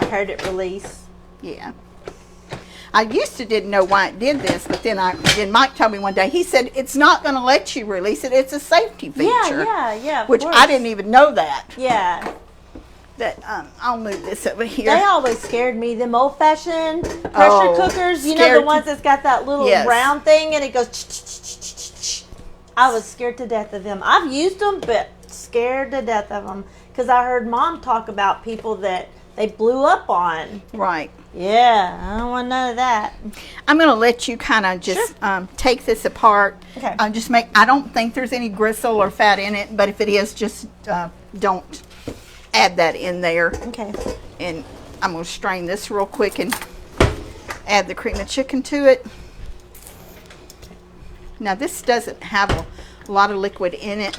I heard it release. Yeah. I used to didn't know why it did this, but then Mike told me one day, he said, it's not going to let you release it. It's a safety feature. Yeah. Of Which course. I didn't even know that. Yeah. That I'll move this over here. They always scared me. Them old-fashioned pressure Oh, cookers, you know, scared the ones that's got that little Yes. round thing and it goes ch-ch-ch-ch-ch-ch. I was scared to death of them. I've used them, but scared to death of them because I heard Mom talk about people that they blew up on. Right. Yeah, I don't want none of that. I'm going to let you kind of just take this apart. Okay. I don't think there's any gristle or fat in it, but if it is, just don't add that in there. Okay. And I'm going to strain this real quick and add the cream of chicken to it. Now this doesn't have a lot of liquid in it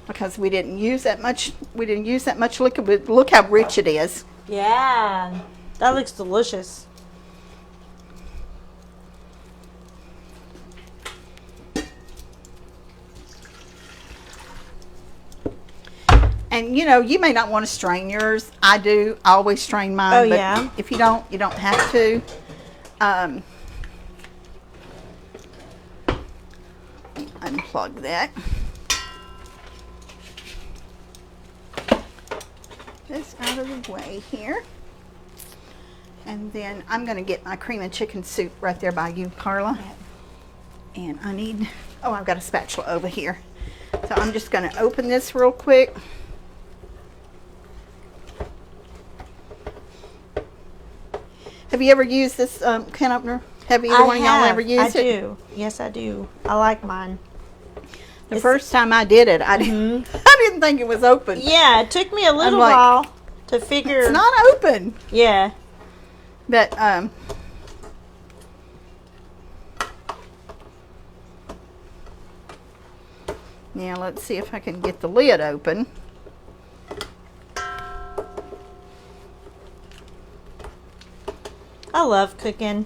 because we didn't use that much. We didn't use that much liquid. But look how rich it is. Yeah, that looks delicious. And you may not want to strain yours. I do. I always strain mine. Oh, but yeah? if you don't have to. Unplug that. This out of the way here. And then I'm going to get my cream and chicken soup right there by you, Carla. And I need, I've got a spatula over here. So I'm just going to open this real quick. Have you ever used this can opener? Have either one of y'all ever used it? I do. Yes, I do. I like mine. The first time I did it, I didn't think it was open. Yeah, it took me a little like, while to figure. It's not open. Yeah. But now let's see if I can get the lid open. I love cooking.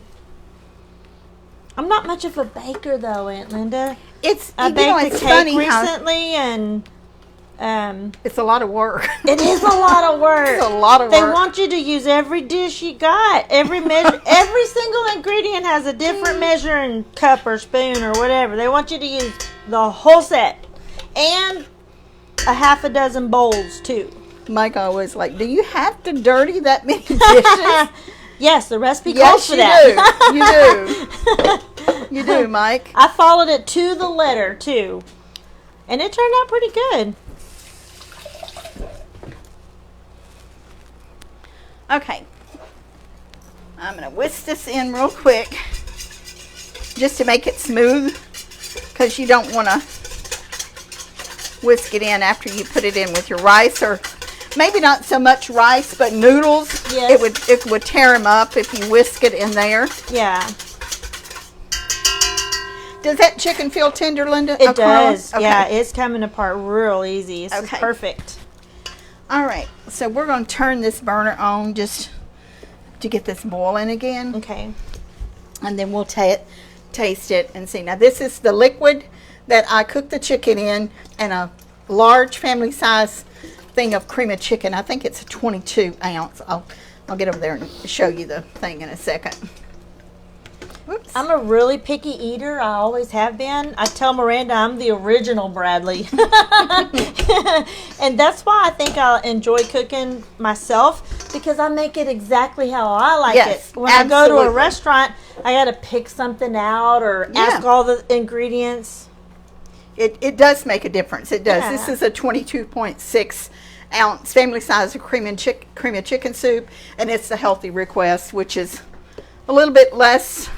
I'm not much of a baker though, Aunt Linda. I baked a it's cake funny how recently, and it's a lot of work. it is a lot of work. It's a lot of They work. want you to use every dish you got. Every measure, every single ingredient has a different measuring cup or spoon or whatever. They want you to use the whole set and a half a dozen bowls too. Mike always like, do you have to dirty that many dishes? Yes, the recipe Yes, calls for you that. do. You do. You do, Mike. I followed it to the letter too, and it turned out pretty good. Okay. I'm going to whisk this in real quick just to make it smooth, because you don't want to whisk it in after you put it in with your rice, or maybe not so much rice, but noodles. Yes. It would tear them up if you whisk it in there. Yeah, Does that chicken feel tender, Linda? it does. Okay. Yeah, it's coming apart real easy. It's Okay. perfect. All right. So we're going to turn this burner on just to get this boiling again. Okay. And then we'll taste it and see. Now this is the liquid that I cooked the chicken in, and a large family size thing of cream of chicken. I think it's a 22 ounce. I'll get over there and show you the thing in a second. Whoops. I'm a really picky eater. I always have been. I tell Miranda I'm the original Bradley. And that's why I think I enjoy cooking myself, because I make it exactly how I like Yes, it. When I go to a absolutely. restaurant, I got to pick something out or ask Yeah. all the ingredients. It does make a difference. It does. Yeah. This is a 22.6 ounce family size of cream of chicken soup, and it's the healthy request, which is a little bit less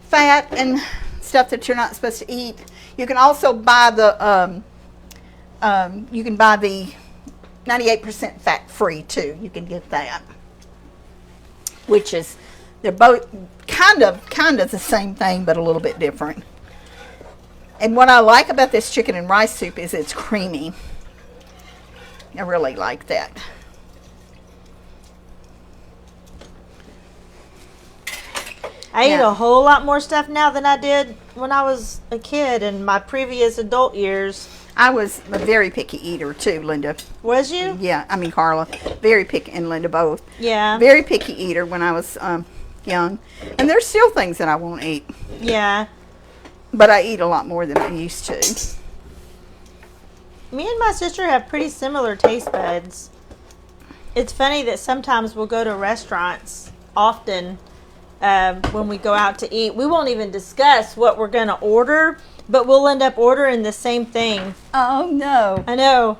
fat and stuff that you're not supposed to eat. You can also buy the 98% fat free too. You can get that, which is, they're both kind of the same thing, but a little bit different. And what I like about this chicken and rice soup is it's creamy. I really like that. I eat Yeah. a whole lot more stuff now than I did when I was a kid in my previous adult years. I was a very picky eater too, Linda. Was you? Yeah, I mean Carla. Very picky, and Linda both. Yeah. Very picky eater when I was young. And there's still things that I won't eat. Yeah. But I eat a lot more than I used to. Me and my sister have pretty similar taste buds. It's funny that sometimes we'll go to restaurants often when we go out to eat. We won't even discuss what we're going to order, but we'll end up ordering the same thing. Oh, no. I know.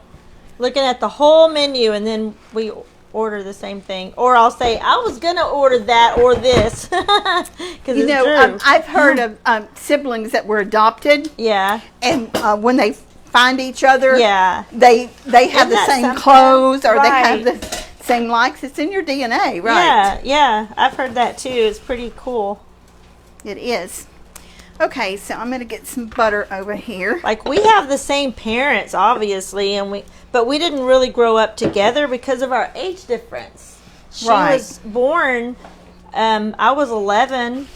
Looking at the whole menu, and then we order the same thing. Or I'll say, I was going to order that or this. Because You it's know, true. I've heard of siblings that were adopted, Yeah. and when they find each other, Yeah. they have Isn't the that same something? clothes, or they have Right. the same likes. It's in your DNA, right? Yeah. Yeah. I've heard that too. It's pretty cool. It is. Okay, so I'm going to get some butter over here. Like, we have the same parents, obviously, but we didn't really grow up together because of our age difference. She Right. was born, I was 11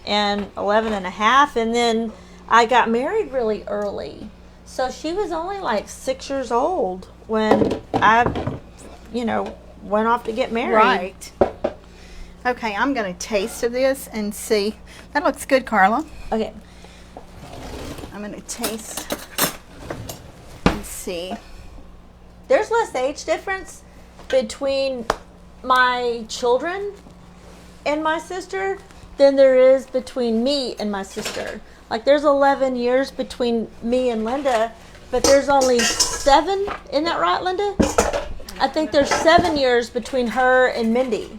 and 11 and a half, and then I got married really early. So she was only like 6 years old when I, went off to get married. Right. Okay, I'm going to taste of this and see. That looks good, Carla. Okay. I'm going to taste and see. There's less age difference between my children and my sister than there is between me and my sister. Like, there's 11 years between me and Linda, but there's only 7. Isn't that right, Linda? I think there's 7 years between her and Mindy.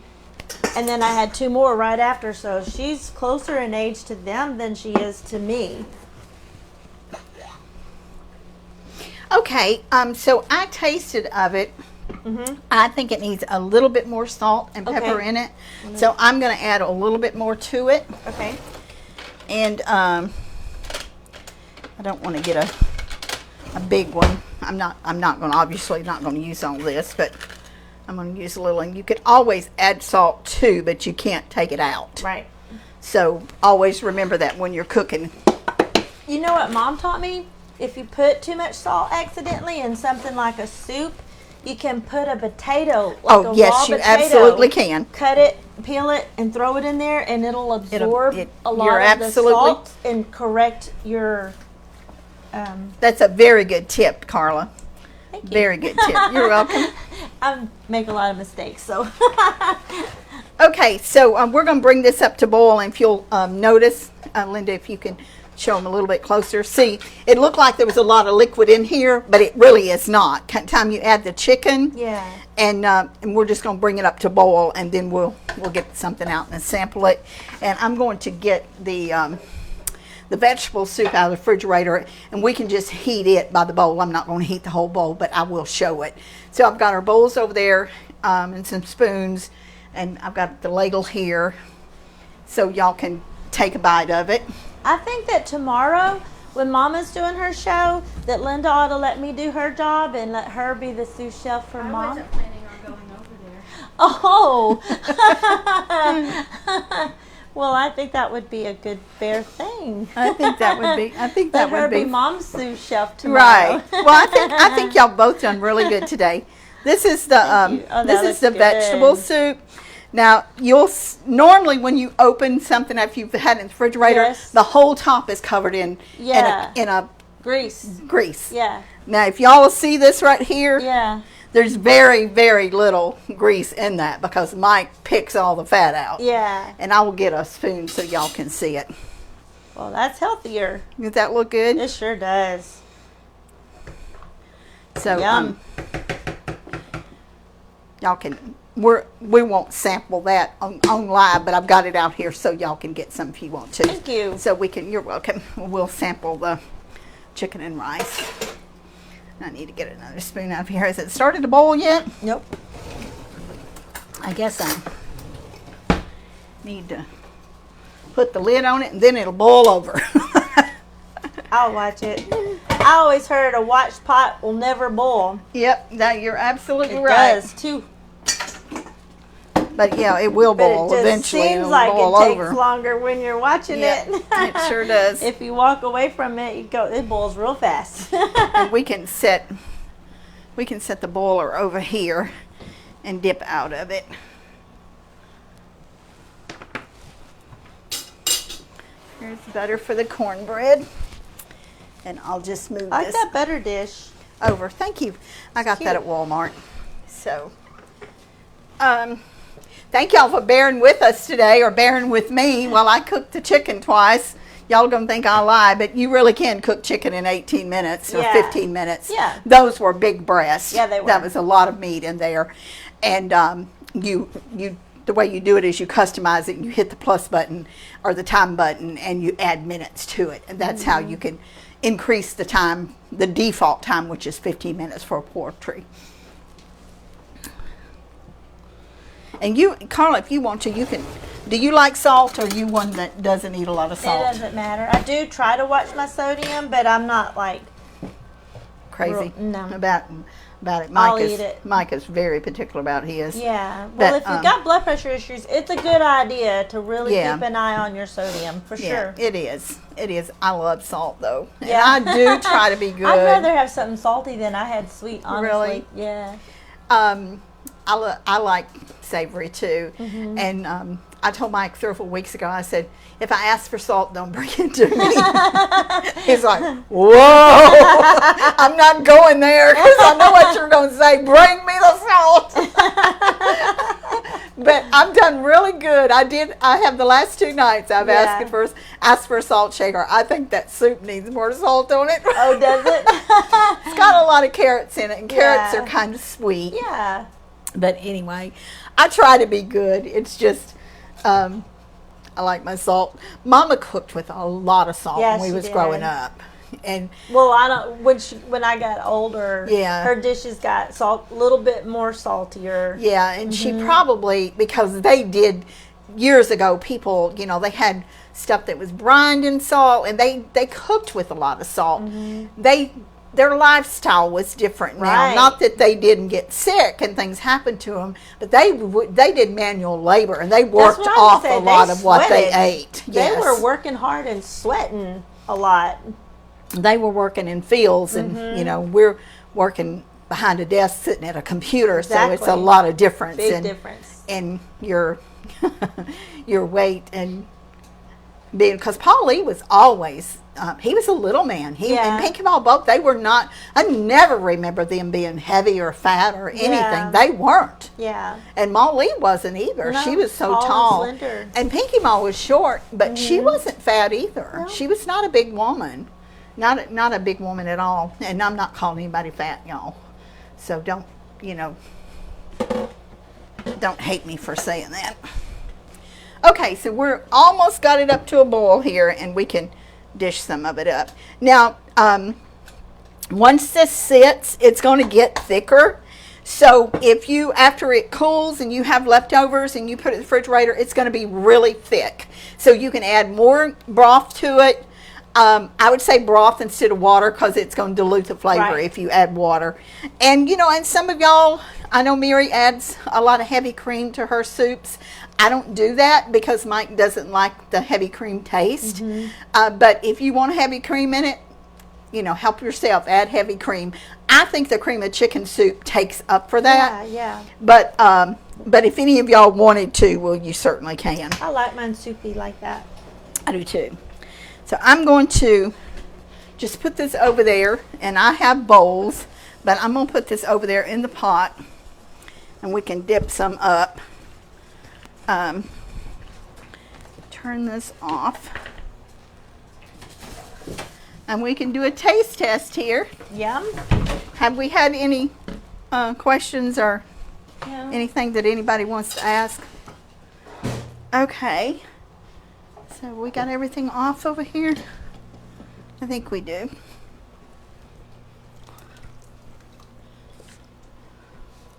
And then I had 2 more right after, so she's closer in age to them than she is to me. Okay, so I tasted of it. Mm-hmm. I think it needs a little bit more salt and pepper Okay. in it. So I'm going to add a little bit more to it. Okay. And I don't want to get a big one. I'm not going to, obviously not going to use all this, but I'm going to use a little, and you can always add salt too, but you can't take it out. Right. So always remember that when you're cooking. You know what Mom taught me? If you put too much salt accidentally in something like a soup, you can put a potato, like Oh, a yes, raw you potato, absolutely can. cut it, peel it, and throw it in there, and it'll absorb a lot you're of absolutely- the salt and correct your. That's a very good tip, Carla. Thank you. Very good tip. You're welcome. I make a lot of mistakes, so. Okay, so we're going to bring this up to boil, and if you'll notice, Linda, if you can show them a little bit closer. See, it looked like there was a lot of liquid in here, but it really is not. Time you add the chicken, Yeah. and we're just going to bring it up to boil, and then we'll get something out and sample it. And I'm going to get the vegetable soup out of the refrigerator, and we can just heat it by the bowl. I'm not going to heat the whole bowl, but I will show it. So I've got our bowls over there and some spoons, and I've got the ladle here, so y'all can take a bite of it. I think that tomorrow, when Mama's doing her show, that Linda ought to let me do her job and let her be the sous chef for I Mom. wasn't planning on going over there. Oh. Well, I think that would be a good, fair thing. I think that would be. I think that Let her would be be Mom's sous chef tomorrow. right. Well, I think y'all both done really good today. This is the you. Oh, that this is looks the good. vegetable soup. Now you'll normally when you open something after you've had it in the refrigerator, Yes. the whole top is covered in Yeah. in a Grease. grease. Yeah. Now if y'all see this right here, Yeah. there's very, very little grease in that because Mike picks all the fat out. Yeah. And I will get a spoon so y'all can see it. Well, that's healthier. Does that look good? It sure does. So Yum. y'all can we won't sample that on live, but I've got it out here so y'all can get some if you want to. Thank you. So we can. You're welcome. We'll sample the chicken and rice. I need to get another spoon out of here. Has it started to boil yet? Nope. I guess I need to put the lid on it and then it'll boil over. I'll watch it. I always heard a watched pot will never boil. Yep, that you're absolutely It right. does too. But yeah, it will But boil it just eventually. seems It'll like boil it takes over. longer when you're watching Yep, it. it sure does. If you walk away from it, it boils real fast. And we can set the boiler over here and dip out of it. Here's butter for the cornbread. And I'll just move I like this that butter dish. over. Thank you. I got that cute. at Walmart. So, thank y'all for bearing with us today, or bearing with me while I cooked the chicken twice. Y'all gonna think I lie, but you really can cook chicken in 18 minutes or Yeah. 15 minutes. Yeah. Those were big breasts. Yeah, they were. That was a lot of meat in there. And you the way you do it is you customize it and you hit the plus button or the time button and you add minutes to it. And that's how you can increase the time, the default time, which is 15 minutes for poultry. And you, Carla, if you want to, you can. Do you like salt, or are you one that doesn't eat a lot of It salt? doesn't matter. I do try to watch my sodium, but I'm not like Crazy No. about it. I'll eat it. Mike is very particular about his. yeah. Well, But, if you've got blood pressure issues, it's a good idea to really Yeah. keep an eye on your sodium for Yeah, sure. it is. It is. I love salt though, and Yeah. I do try to be good. I'd rather have something salty than I had sweet. Honestly, Really? yeah. I like savory too, Mm-hmm. and I told Mike 3 or 4 weeks ago. I said, if I ask for salt, don't bring it to me. He's like, whoa, I'm not going there because I know what you're going to say. Bring me the salt. But I've done really good. I have the last 2 nights I've Yeah. asked for a salt shaker. I think that soup needs more salt on it. Oh, does it? It's got a lot of carrots in it, and carrots Yeah. are kind of sweet. Yeah. But anyway, I try to be good. It's just, I like my salt. Mama cooked with a lot of salt Yeah, when we she was did. growing up. And Well, I don't. When I got older, Yeah. her dishes got a little bit more saltier. yeah, and Mm-hmm. she probably, because they did years ago, people, they had stuff that was brined in salt, and they cooked with a lot of salt. Mm-hmm. their lifestyle was different now. Right. Not that they didn't get sick and things happened to them, but they did manual labor and they worked what I was off gonna a say. lot They of what they sweated. ate. They Yes. were working hard and sweating a lot. They were working in fields, and Mm-hmm. we're working behind a desk sitting at a computer, so it's a Exactly. lot of difference Big difference. in your your weight and being, because Paul Lee was always he was a little man. He Yeah. and Pinky Ball both, they were not. I never remember them being heavy or fat or anything. Yeah. They weren't. Yeah. And Molly wasn't either. No, She was so tall and tall. slender. And Pinky Ball was short, but she wasn't fat either. No. She was not a big woman. Not a big woman at all. And I'm not calling anybody fat, y'all. So don't hate me for saying that. Okay, so we're almost got it up to a boil here, and we can dish some of it up. Now, once this sits, it's going to get thicker. So if you, after it cools and you have leftovers and you put it in the refrigerator, it's going to be really thick. So you can add more broth to it. I would say broth instead of water, because it's going to dilute the flavor Right. if you add water. And, and some of y'all, I know Mary adds a lot of heavy cream to her soups. I don't do that because Mike doesn't like the heavy cream taste. But if you want heavy cream in it, help yourself, add heavy cream. I think the cream of chicken soup takes up for that. Yeah. But if any of y'all wanted to, well, you certainly can. I like mine soupy like that. I do too. So I'm going to just put this over there, and I have bowls, but I'm going to put this over there in the pot, and we can dip some up. Turn this off. And we can do a taste test here. Yum. Have we had any questions or Yeah. anything that anybody wants to ask? Okay. So we got everything off over here? I think we do.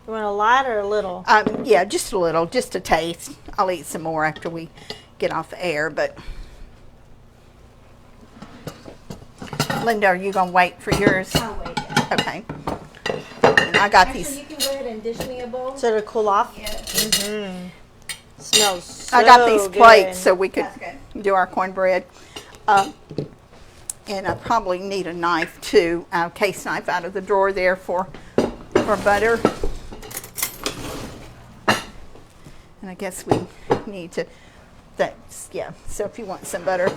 You want a lot or a little? Yeah, just a little, just a taste. I'll eat some more after we get off the air, but Linda, are you gonna wait for yours? I'll wait. Okay. And I got Actually, these. you can go ahead and dish me a bowl. So to cool off? Yeah. Smells so I got these good. plates so we could That's good. do our cornbread. And I probably need a knife too, a case knife out of the drawer there for butter. And I guess we need to, yeah. So if you want some butter,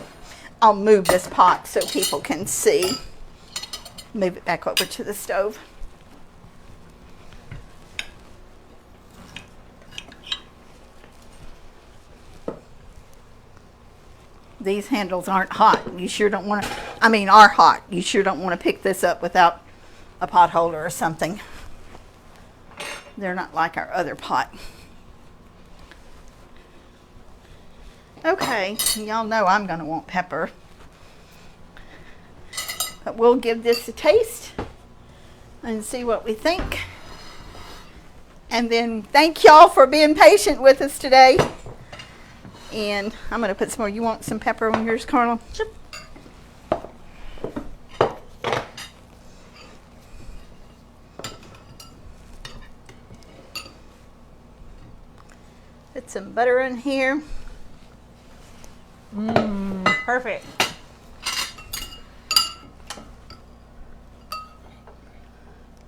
I'll move this pot so people can see. Move it back over to the stove. These handles aren't hot. You sure don't want to, are hot. You sure don't want to pick this up without a pot holder or something. They're not like our other pot. Okay, y'all know I'm going to want pepper. But we'll give this a taste and see what we think. And then thank y'all for being patient with us today. And I'm going to put some more. You want some pepper on yours, Carla? Sure. Put some butter in here. Perfect.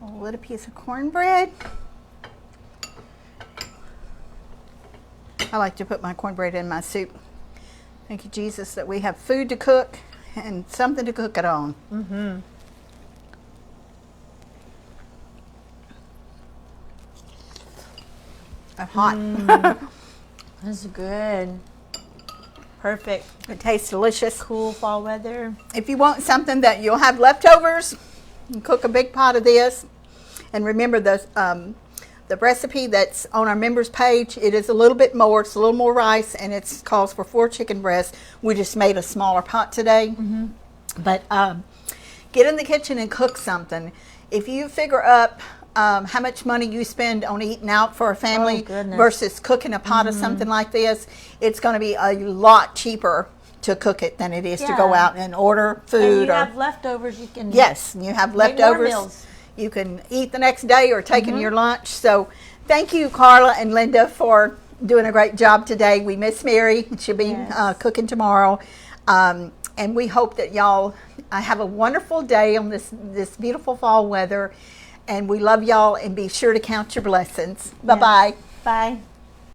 A little piece of cornbread. I like to put my cornbread in my soup. Thank you, Jesus, that we have food to cook and something to cook it on. Mm-hmm. I'm hot. That's good. Perfect. It tastes delicious. Cool fall weather. If you want something that you'll have leftovers, you cook a big pot of this. And remember the recipe that's on our members page, it is a little bit more. It's a little more rice, and it calls for 4 chicken breasts. We just made a smaller pot today. Mm-hmm. But get in the kitchen and cook something. If you figure up how much money you spend on eating out for a family goodness. versus cooking a pot of something like this, it's going to be a lot cheaper to cook it than it is to Yeah. go out and order And food. you or have leftovers, you can yes, you have make more leftovers. meals. You can eat the next day or take in your lunch. So thank you, Carla and Linda, for doing a great job today. We miss Mary. She'll be Yes. cooking tomorrow. And we hope that y'all have a wonderful day on this beautiful fall weather. And we love y'all, and be sure to count your blessings. Bye-bye. Bye.